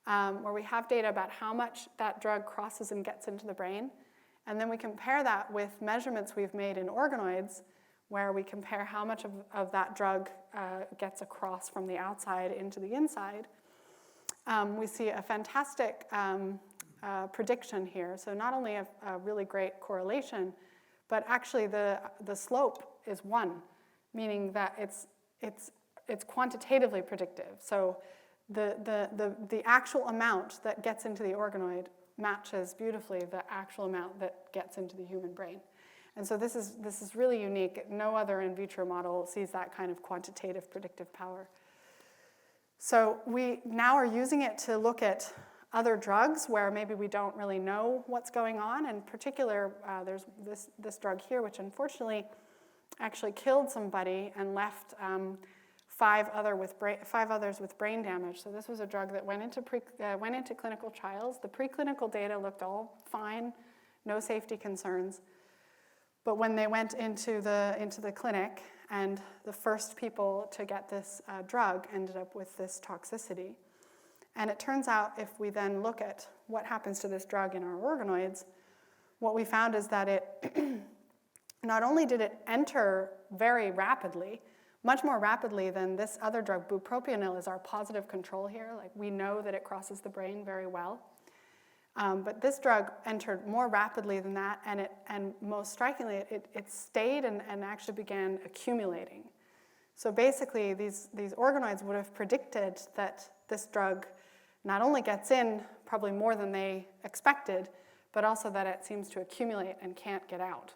where we have data about how much that drug crosses and gets into the brain, and then we compare that with measurements we've made in organoids, where we compare how much of that drug gets across from the outside into the inside, we see a fantastic prediction here. So not only a really great correlation, but actually the slope is 1, meaning that it's quantitatively predictive. So the actual amount that gets into the organoid matches beautifully the actual amount that gets into the human brain. And so this is really unique. No other in vitro model sees that kind of quantitative predictive power. So we now are using it to look at other drugs where maybe we don't really know what's going on. In particular, there's this drug here, which unfortunately actually killed somebody and left 5 others with brain damage. So this was a drug that went into clinical trials. The preclinical data looked all fine, no safety concerns. But when they went into the clinic, and the first people to get this drug ended up with this toxicity. And it turns out, if we then look at what happens to this drug in our organoids, what we found is that it not only did it enter very rapidly, much more rapidly than this other drug, bupropionyl, is our positive control here. Like, we know that it crosses the brain very well. But this drug entered more rapidly than that, and most strikingly, it stayed and actually began accumulating. So basically, these organoids would have predicted that this drug not only gets in probably more than they expected, but also that it seems to accumulate and can't get out.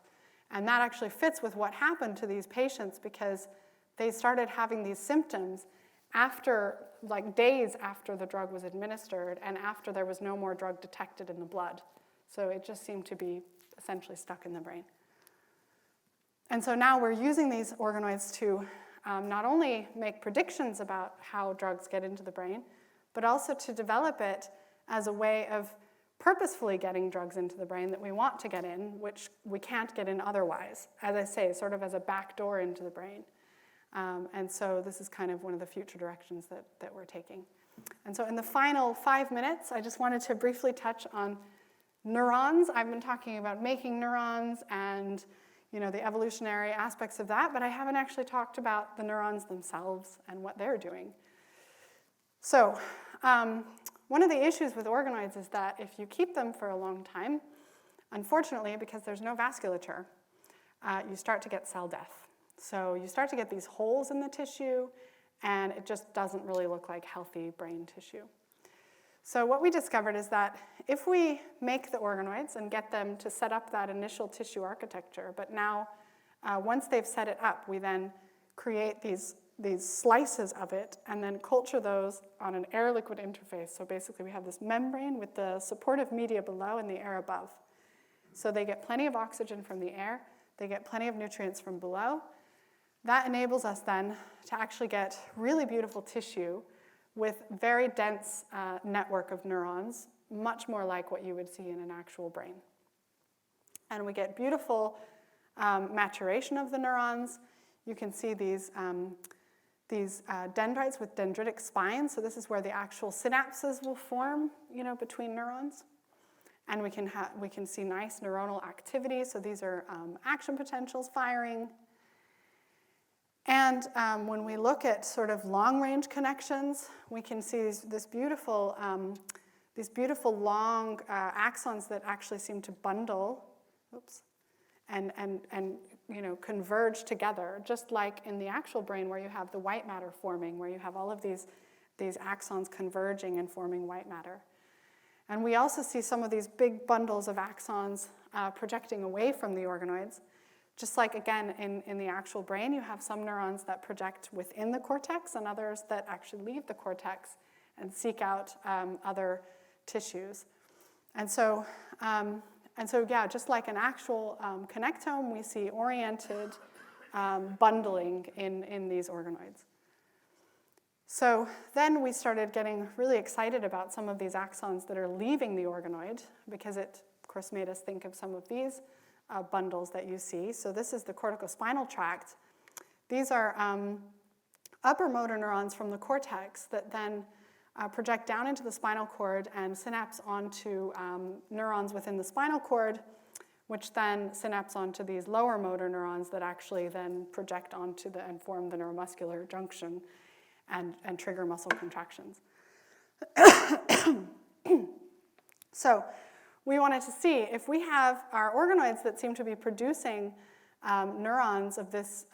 And that actually fits with what happened to these patients, because they started having these symptoms after, like, days after the drug was administered and after there was no more drug detected in the blood. So it just seemed to be essentially stuck in the brain. And so now we're using these organoids to not only make predictions about how drugs get into the brain, but also to develop it as a way of purposefully getting drugs into the brain that we want to get in, which we can't get in otherwise. As I say, sort of as a back door into the brain. And so this is kind of one of the future directions that we're taking. And so in the final 5 minutes, I just wanted to briefly touch on neurons. I've been talking about making neurons and the evolutionary aspects of that, but I haven't actually talked about the neurons themselves and what they're doing. So one of the issues with organoids is that if you keep them for a long time, unfortunately, because there's no vasculature, you start to get cell death. So you start to get these holes in the tissue, and it just doesn't really look like healthy brain tissue. So what we discovered is that if we make the organoids and get them to set up that initial tissue architecture, but now once they've set it up, we then create these slices of it and then culture those on an air-liquid interface. So basically we have this membrane with the supportive media below and the air above. So they get plenty of oxygen from the air, they get plenty of nutrients from below. That enables us then to actually get really beautiful tissue with very dense network of neurons, much more like what you would see in an actual brain. And we get beautiful maturation of the neurons. You can see these dendrites with dendritic spines. So this is where the actual synapses will form, between neurons. And we can see nice neuronal activity. So these are action potentials firing. And when we look at sort of long-range connections, we can see these beautiful long axons that actually seem to bundle, and converge together, just like in the actual brain where you have the white matter forming, where you have all of these axons converging and forming white matter. And we also see some of these big bundles of axons projecting away from the organoids. Just like, again, in the actual brain, you have some neurons that project within the cortex and others that actually leave the cortex and seek out other tissues. And so, yeah, just like an actual connectome, we see oriented bundling in these organoids. So then we started getting really excited about some of these axons that are leaving the organoid, because it, of course, made us think of some of these bundles that you see. So this is the cortical spinal tract. These are upper motor neurons from the cortex that then project down into the spinal cord and synapse onto neurons within the spinal cord, which then synapse onto these lower motor neurons that actually then project onto and form the neuromuscular junction and trigger muscle contractions. So we wanted to see if we have our organoids that seem to be producing neurons of this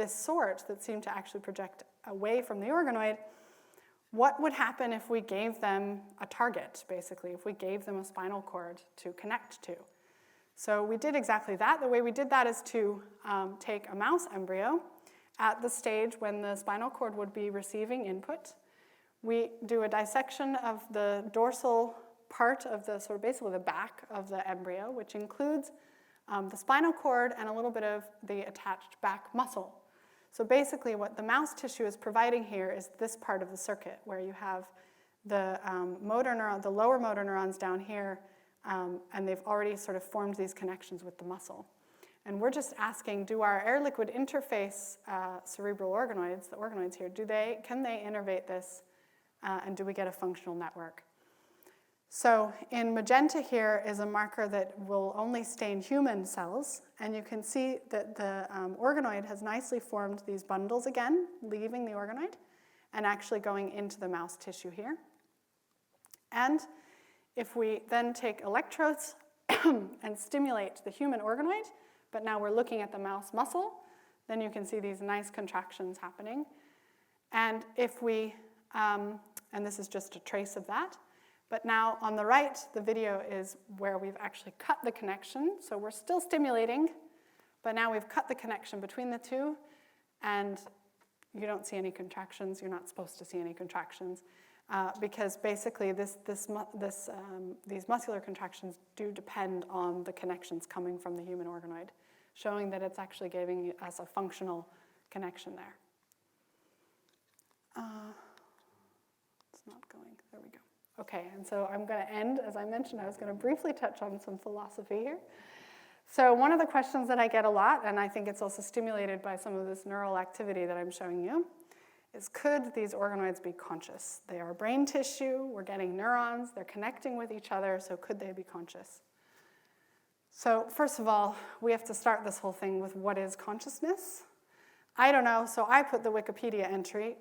sort that seem to actually project away from the organoid, what would happen if we gave them a target, basically, if we gave them a spinal cord to connect to? So we did exactly that. The way we did that is to take a mouse embryo at the stage when the spinal cord would be receiving input. We do a dissection of the dorsal part of basically the back of the embryo, which includes the spinal cord and a little bit of the attached back muscle. So basically what the mouse tissue is providing here is this part of the circuit where you have the lower motor neurons down here, and they've already sort of formed these connections with the muscle. And we're just asking, do our air-liquid interface cerebral organoids, the organoids here, can they innervate this, and do we get a functional network? So in magenta here is a marker that will only stain human cells, and you can see that the organoid has nicely formed these bundles again, leaving the organoid, and actually going into the mouse tissue here. And if we then take electrodes and stimulate the human organoid, but now we're looking at the mouse muscle, then you can see these nice contractions happening. And if we, and this is just a trace of that, but now on the right, the video is where we've actually cut the connection. So we're still stimulating, but now we've cut the connection between the two, and you don't see any contractions. You're not supposed to see any contractions, because basically these muscular contractions do depend on the connections coming from the human organoid, showing that it's actually giving us a functional connection there. It's not going. There we go. Okay, and so I'm going to end, as I mentioned, I was going to briefly touch on some philosophy here. So one of the questions that I get a lot, and I think it's also stimulated by some of this neural activity that I'm showing you, is could these organoids be conscious? They are brain tissue, we're getting neurons, they're connecting with each other, so could they be conscious? So first of all, we have to start this whole thing with what is consciousness? I don't know, so I put the Wikipedia entry.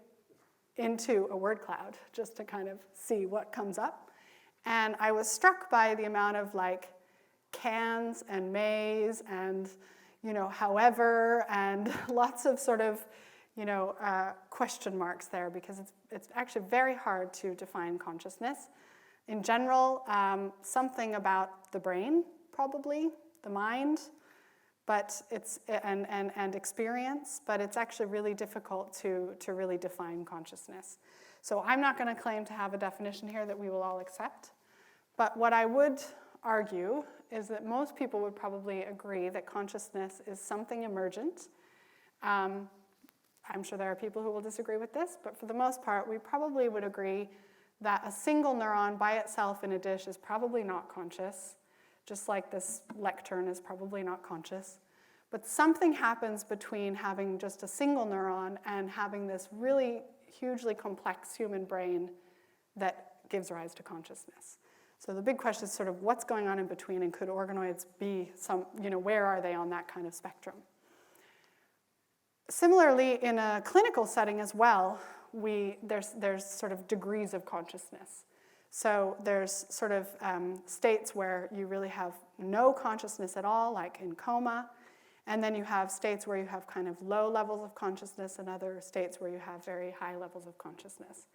into a word cloud just to kind of see what comes up. And I was struck by the amount of like cans and mays and, however, and lots of sort of, question marks there, because it's actually very hard to define consciousness. In general, something about the brain, probably, the mind, but and experience, but it's actually really difficult to really define consciousness. So I'm not going to claim to have a definition here that we will all accept, but what I would argue is that most people would probably agree that consciousness is something emergent. I'm sure there are people who will disagree with this, but for the most part, we probably would agree that a single neuron by itself in a dish is probably not conscious, just like this lectern is probably not conscious. But something happens between having just a single neuron and having this really hugely complex human brain that gives rise to consciousness. So the big question is sort of what's going on in between, and could organoids be where are they on that kind of spectrum? Similarly, in a clinical setting as well, there's sort of degrees of consciousness. So there's sort of states where you really have no consciousness at all, like in coma, and then you have states where you have kind of low levels of consciousness and other states where you have very high levels of consciousness.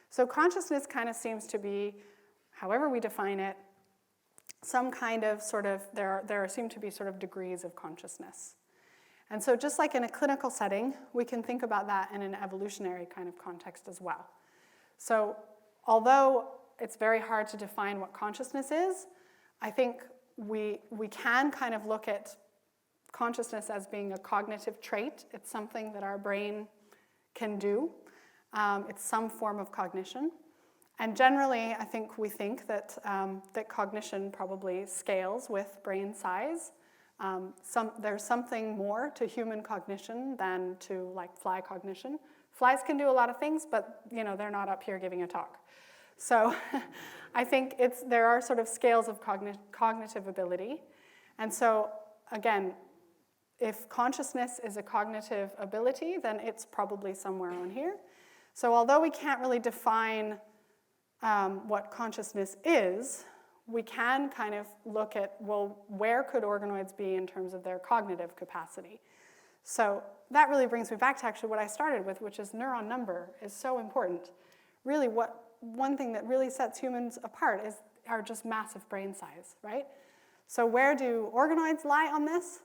So consciousness kind of seems to be, however we define it, some kind of sort of, there seem to be sort of degrees of consciousness. And so just like in a clinical setting, we can think about that in an evolutionary kind of context as well. So although it's very hard to define what consciousness is, I think we can kind of look at consciousness as being a cognitive trait. It's something that our brain can do. It's some form of cognition. And generally, I think we think that, that cognition probably scales with brain size. There's something more to human cognition than to like fly cognition. Flies can do a lot of things, but they're not up here giving a talk. So I think there are sort of scales of cognitive ability. And so again, if consciousness is a cognitive ability, then it's probably somewhere on here. So although we can't really define what consciousness is, we can kind of look at, well, where could organoids be in terms of their cognitive capacity? So that really brings me back to actually what I started with, which is neuron number is so important. Really, one thing that really sets humans apart are just massive brain size, right? So where do organoids lie on this?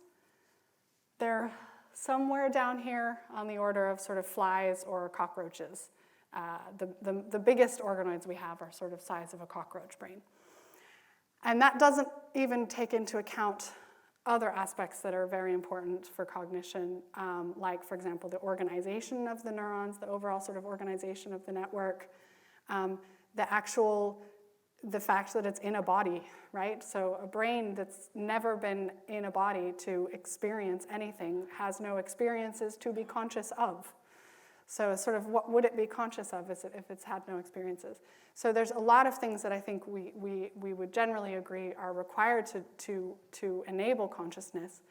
They're somewhere down here on the order of sort of flies or cockroaches. The biggest organoids we have are sort of size of a cockroach brain. And that doesn't even take into account other aspects that are very important for cognition, like, for example, the organization of the neurons, the overall sort of organization of the network, the fact that it's in a body, right? So a brain that's never been in a body to experience anything has no experiences to be conscious of. So sort of what would it be conscious of if it's had no experiences? So there's a lot of things that I think we would generally agree are required to enable consciousness.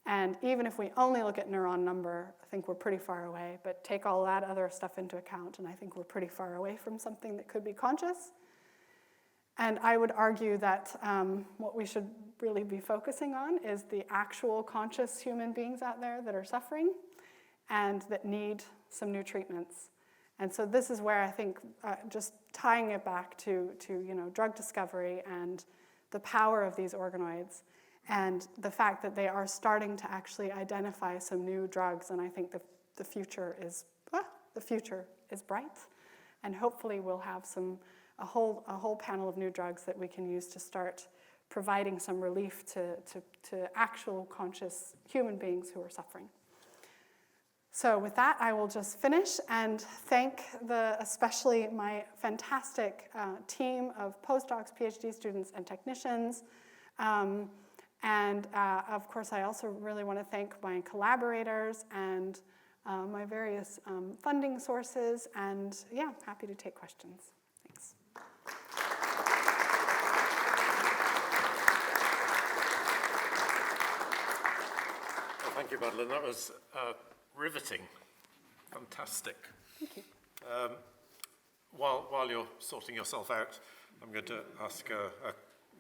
And even if we only look at neuron number, I think we're pretty far away. But take all that other stuff into account, and I think we're pretty far away from something that could be conscious. And I would argue that what we should really be focusing on is the actual conscious human beings out there that are suffering and that need some new treatments. And so this is where I think just tying it back to drug discovery and the power of these organoids and the fact that they are starting to actually identify some new drugs, and I think the future is bright, and hopefully we'll have a whole panel of new drugs that we can use to start providing some relief to actual conscious human beings who are suffering. So with that, I will just finish and thank especially my fantastic team of postdocs, PhD students, and technicians. And of course, I also really want to thank my collaborators and my various funding sources. And yeah, happy to take questions. Thanks. Well, thank you, Madeline. That was riveting. Fantastic. Thank you. While you're sorting yourself out, I'm going to ask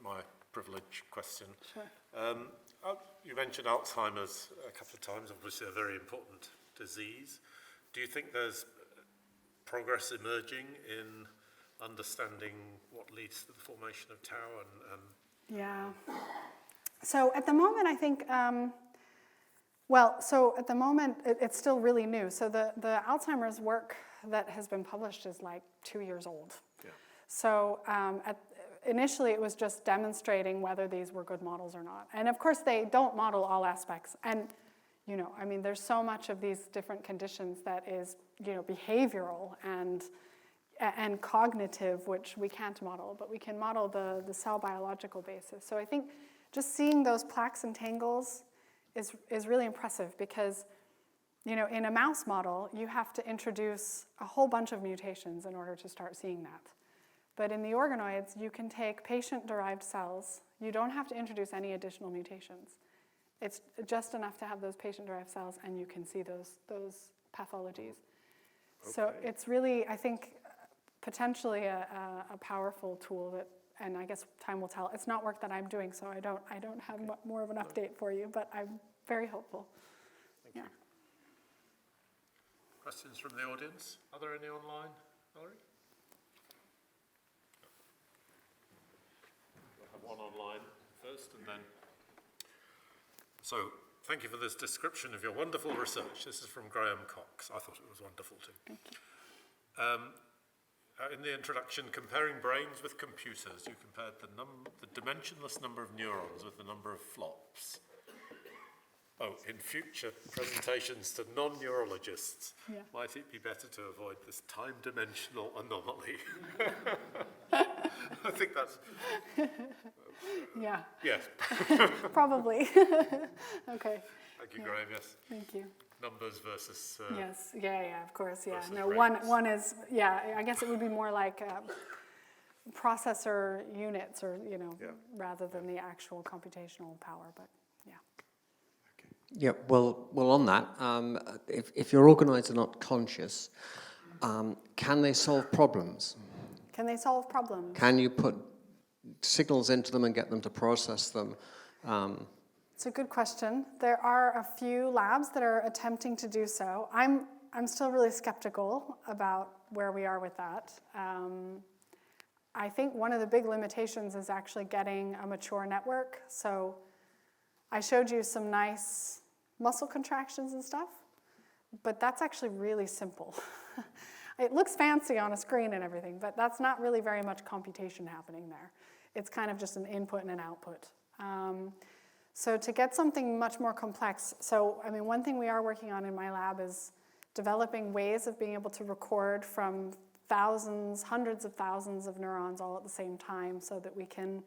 my privilege question. Sure. You mentioned Alzheimer's a couple of times, obviously a very important disease. Do you think there's progress emerging in understanding what leads to the formation of tau? Yeah. So at the moment, I think, at the moment, it's still really new. So the Alzheimer's work that has been published is like 2 years old. Yeah. So initially, it was just demonstrating whether these were good models or not. And of course, they don't model all aspects. And, there's so much of these different conditions that is, behavioral and cognitive, which we can't model, but we can model the cell biological basis. So I think just seeing those plaques and tangles is really impressive because, in a mouse model, you have to introduce a whole bunch of mutations in order to start seeing that. But in the organoids, you can take patient-derived cells. You don't have to introduce any additional mutations. It's just enough to have those patient-derived cells, and you can see those pathologies. Okay. So it's really, I think, potentially a powerful tool that, and I guess time will tell. It's not work that I'm doing, so I don't have more of an update for you, but I'm very hopeful. Thank you. Questions from the audience? Are there any online, Valerie? We'll have one online first, and then. So, thank you for this description of your wonderful research. This is from Graham Cox. I thought it was wonderful too. Thank you. In the introduction, comparing brains with computers, you compared the dimensionless number of neurons with the number of flops. Oh, in future presentations to non-neurologists, might it be better to avoid this time-dimensional anomaly? I think that's... Yeah. Yes. Probably. Okay. Thank you, Graham, yes. Thank you. Numbers versus... yes, yeah, of course, yeah. No, rates. one is, I guess it would be more like processor units or, rather than the actual computational power, but yeah. Okay. Yeah, well, on that, if your organoids are not conscious, can they solve problems? Can they solve problems? Can you put signals into them and get them to process them? It's a good question. There are a few labs that are attempting to do so. I'm still really skeptical about where we are with that. I think one of the big limitations is actually getting a mature network. So I showed you some nice muscle contractions and stuff, but that's actually really simple. It looks fancy on a screen and everything, but that's not really very much computation happening there. It's kind of just an input and an output. So to get something much more complex, one thing we are working on in my lab is developing ways of being able to record from thousands, hundreds of thousands of neurons all at the same time so that we can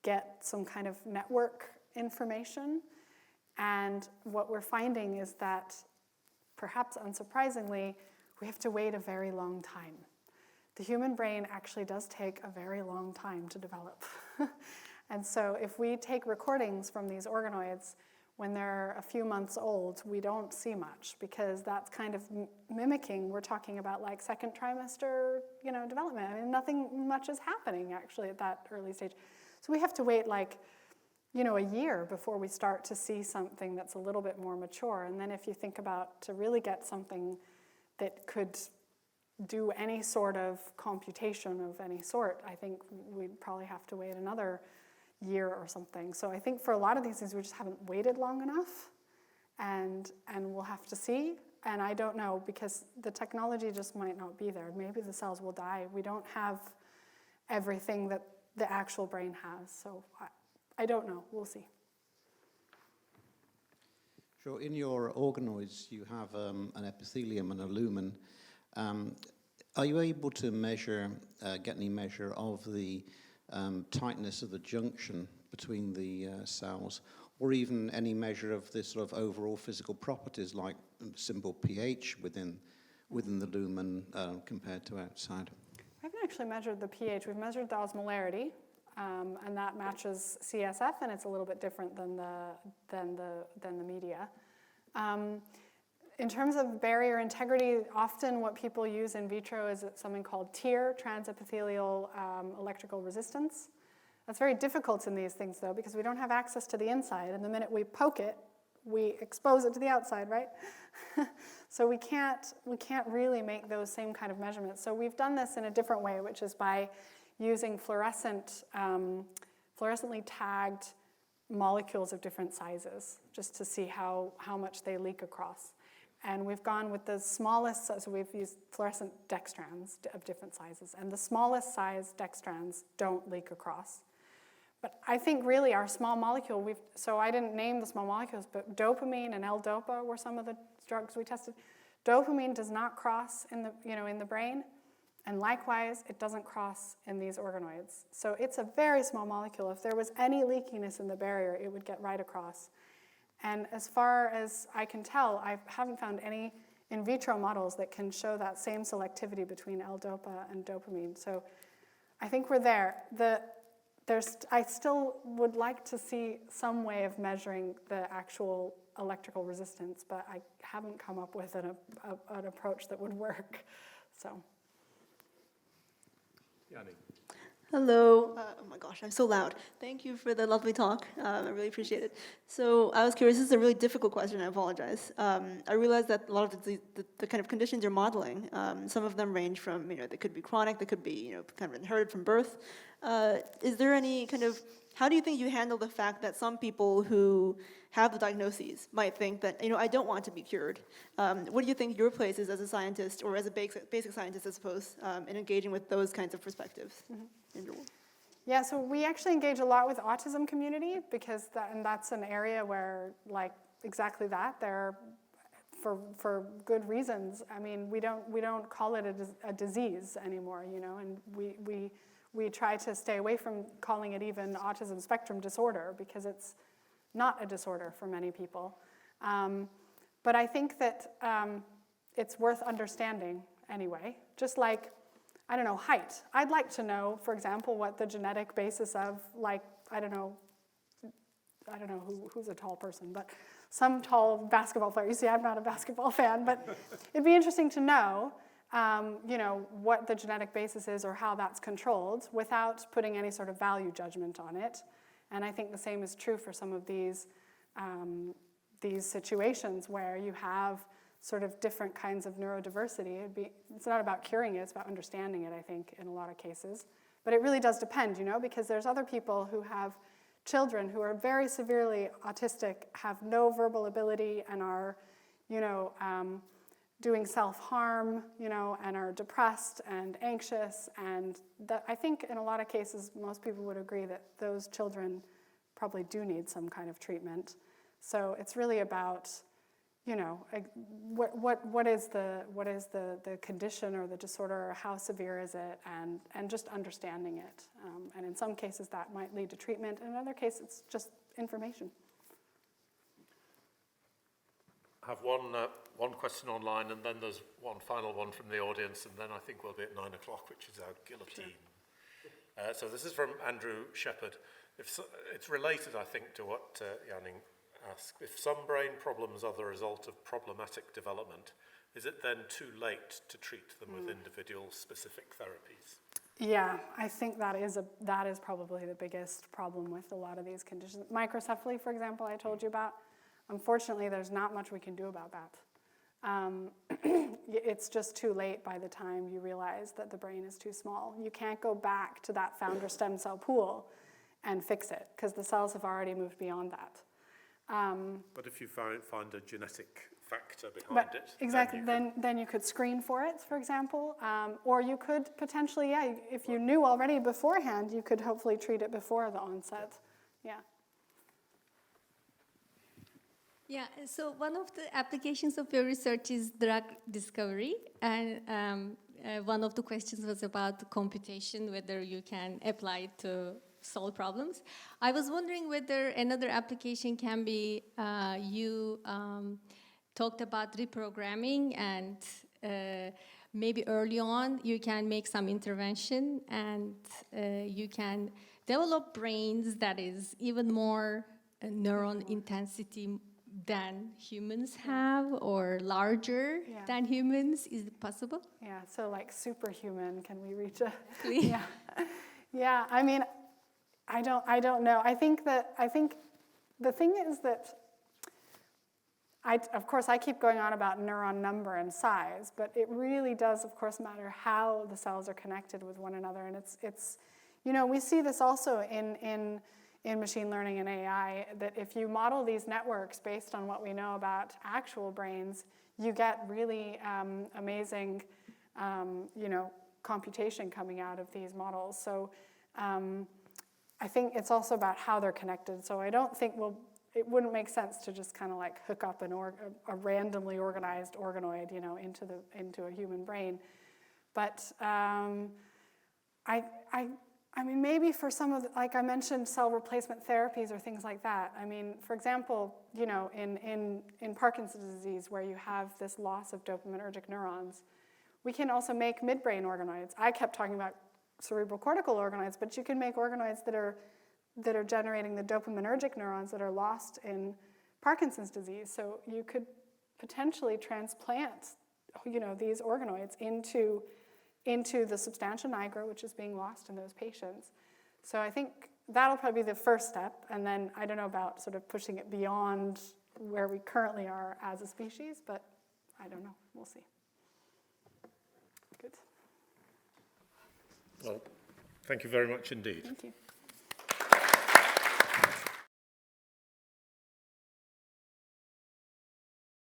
get some kind of network information. And what we're finding is that, perhaps unsurprisingly, we have to wait a very long time. The human brain actually does take a very long time to develop. And so if we take recordings from these organoids when they're a few months old, we don't see much because that's kind of mimicking, we're talking about like second trimester, development. I mean, nothing much is happening actually at that early stage. So we have to wait like, a year before we start to see something that's a little bit more mature. And then if you think about to really get something that could do any sort of computation of any sort, I think we'd probably have to wait another year or something. So I think for a lot of these things, we just haven't waited long enough, and we'll have to see. And I don't know, because the technology just might not be there. Maybe the cells will die. We don't have everything that the actual brain has. So I don't know. We'll see. Sure. In your organoids, you have an epithelium and a lumen. Are you able to get any measure of the tightness of the junction between the cells, or even any measure of the sort of overall physical properties like simple pH within the lumen compared to outside? I haven't actually measured the pH. We've measured the osmolarity, and that matches CSF, and it's a little bit different than the media. In terms of barrier integrity, often what people use in vitro is something called TEAR, transepithelial electrical resistance. That's very difficult in these things, though, because we don't have access to the inside, and the minute we poke it, we expose it to the outside, right? So we can't really make those same kind of measurements. So we've done this in a different way, which is by using fluorescently tagged molecules of different sizes, just to see how much they leak across. And we've gone with the smallest, so we've used fluorescent dextrans of different sizes, and the smallest size dextrans don't leak across. But I think really our small molecule, so I didn't name the small molecules, but dopamine and L-DOPA were some of the drugs we tested. Dopamine does not cross in the brain, and likewise, it doesn't cross in these organoids. So it's a very small molecule. If there was any leakiness in the barrier, it would get right across. And as far as I can tell, I haven't found any in vitro models that can show that same selectivity between L-DOPA and dopamine. So I think we're there. I still would like to see some way of measuring the actual electrical resistance, but I haven't come up with an approach that would work. So. Yanni. Hello. Oh my gosh, I'm so loud. Thank you for the lovely talk. I really appreciate it. So I was curious, this is a really difficult question, I apologize. I realize that a lot of the kind of conditions you're modeling, some of them range from, they could be chronic, they could be, kind of inherited from birth. Is there any kind of, how do you think you handle the fact that some people who have the diagnoses might think that, I don't want to be cured? What do you think your place is as a scientist, or as a basic scientist, I suppose, in engaging with those kinds of perspectives in your work? Yeah, so we actually engage a lot with autism community because that's an area where, exactly that, there, for good reasons. I mean, we don't call it a disease anymore, and we try to stay away from calling it even autism spectrum disorder because it's not a disorder for many people. But I think that it's worth understanding anyway. Just like, I don't know, height. I'd like to know, for example, what the genetic basis of, I don't know who's a tall person, but some tall basketball player. You see, I'm not a basketball fan, but it'd be interesting to know what the genetic basis is or how that's controlled without putting any sort of value judgment on it. And I think the same is true for some of these situations where you have sort of different kinds of neurodiversity. It's not about curing it, it's about understanding it, I think, in a lot of cases. But it really does depend, because there's other people who have children who are very severely autistic, have no verbal ability, and are, doing self-harm, and are depressed and anxious. And that, I think in a lot of cases, most people would agree that those children probably do need some kind of treatment. So it's really about, what is the condition or the disorder, or how severe is it, and just understanding it. And in some cases that might lead to treatment, and in other cases it's just information. I have one question online, and then there's one final one from the audience, and then I think we'll be at 9 o'clock, which is our guillotine. Sure. So this is from Andrew Shepherd. It's related, I think, to what Yanning asked. If some brain problems are the result of problematic development, is it then too late to treat them with individual specific therapies? Yeah, I think that is probably the biggest problem with a lot of these conditions. Microcephaly, for example, I told you about. Unfortunately, there's not much we can do about that. It's just too late by the time you realize that the brain is too small. You can't go back to that founder stem cell pool and fix it, because the cells have already moved beyond that. But if you find a genetic factor behind it, exactly, then you could screen for it, for example, or you could potentially, if you knew already beforehand, you could hopefully treat it before the onset. Yeah. Yeah, so one of the applications of your research is drug discovery, and one of the questions was about computation, whether you can apply it to solve problems. I was wondering whether another application can be, you talked about reprogramming, and maybe early on you can make some intervention, and you can develop brains that is even more neuron intensity than humans have, or larger Yeah. than humans? Is it possible? Yeah, so like superhuman, can we reach a? Exactly. Yeah, yeah. I mean, I don't know. I think the thing is that of course I keep going on about neuron number and size, but it really does, of course, matter how the cells are connected with one another, and it's we see this also in machine learning and AI, that if you model these networks based on what we know about actual brains, you get really amazing, computation coming out of these models. So I think it's also about how they're connected. So I don't think it wouldn't make sense to just kind of like hook up a randomly organized organoid, into a human brain. But I mean, maybe for some of like I mentioned, cell replacement therapies or things like that. I mean, for example, in Parkinson's disease, where you have this loss of dopaminergic neurons, we can also make midbrain organoids. I kept talking about cerebral cortical organoids, but you can make organoids that are generating the dopaminergic neurons that are lost in Parkinson's disease. So you could potentially transplant, these organoids into the substantia nigra, which is being lost in those patients. So I think that'll probably be the first step, and then I don't know about sort of pushing it beyond where we currently are as a species, but I don't know. We'll see. Good. Well, thank you very much indeed. Thank you.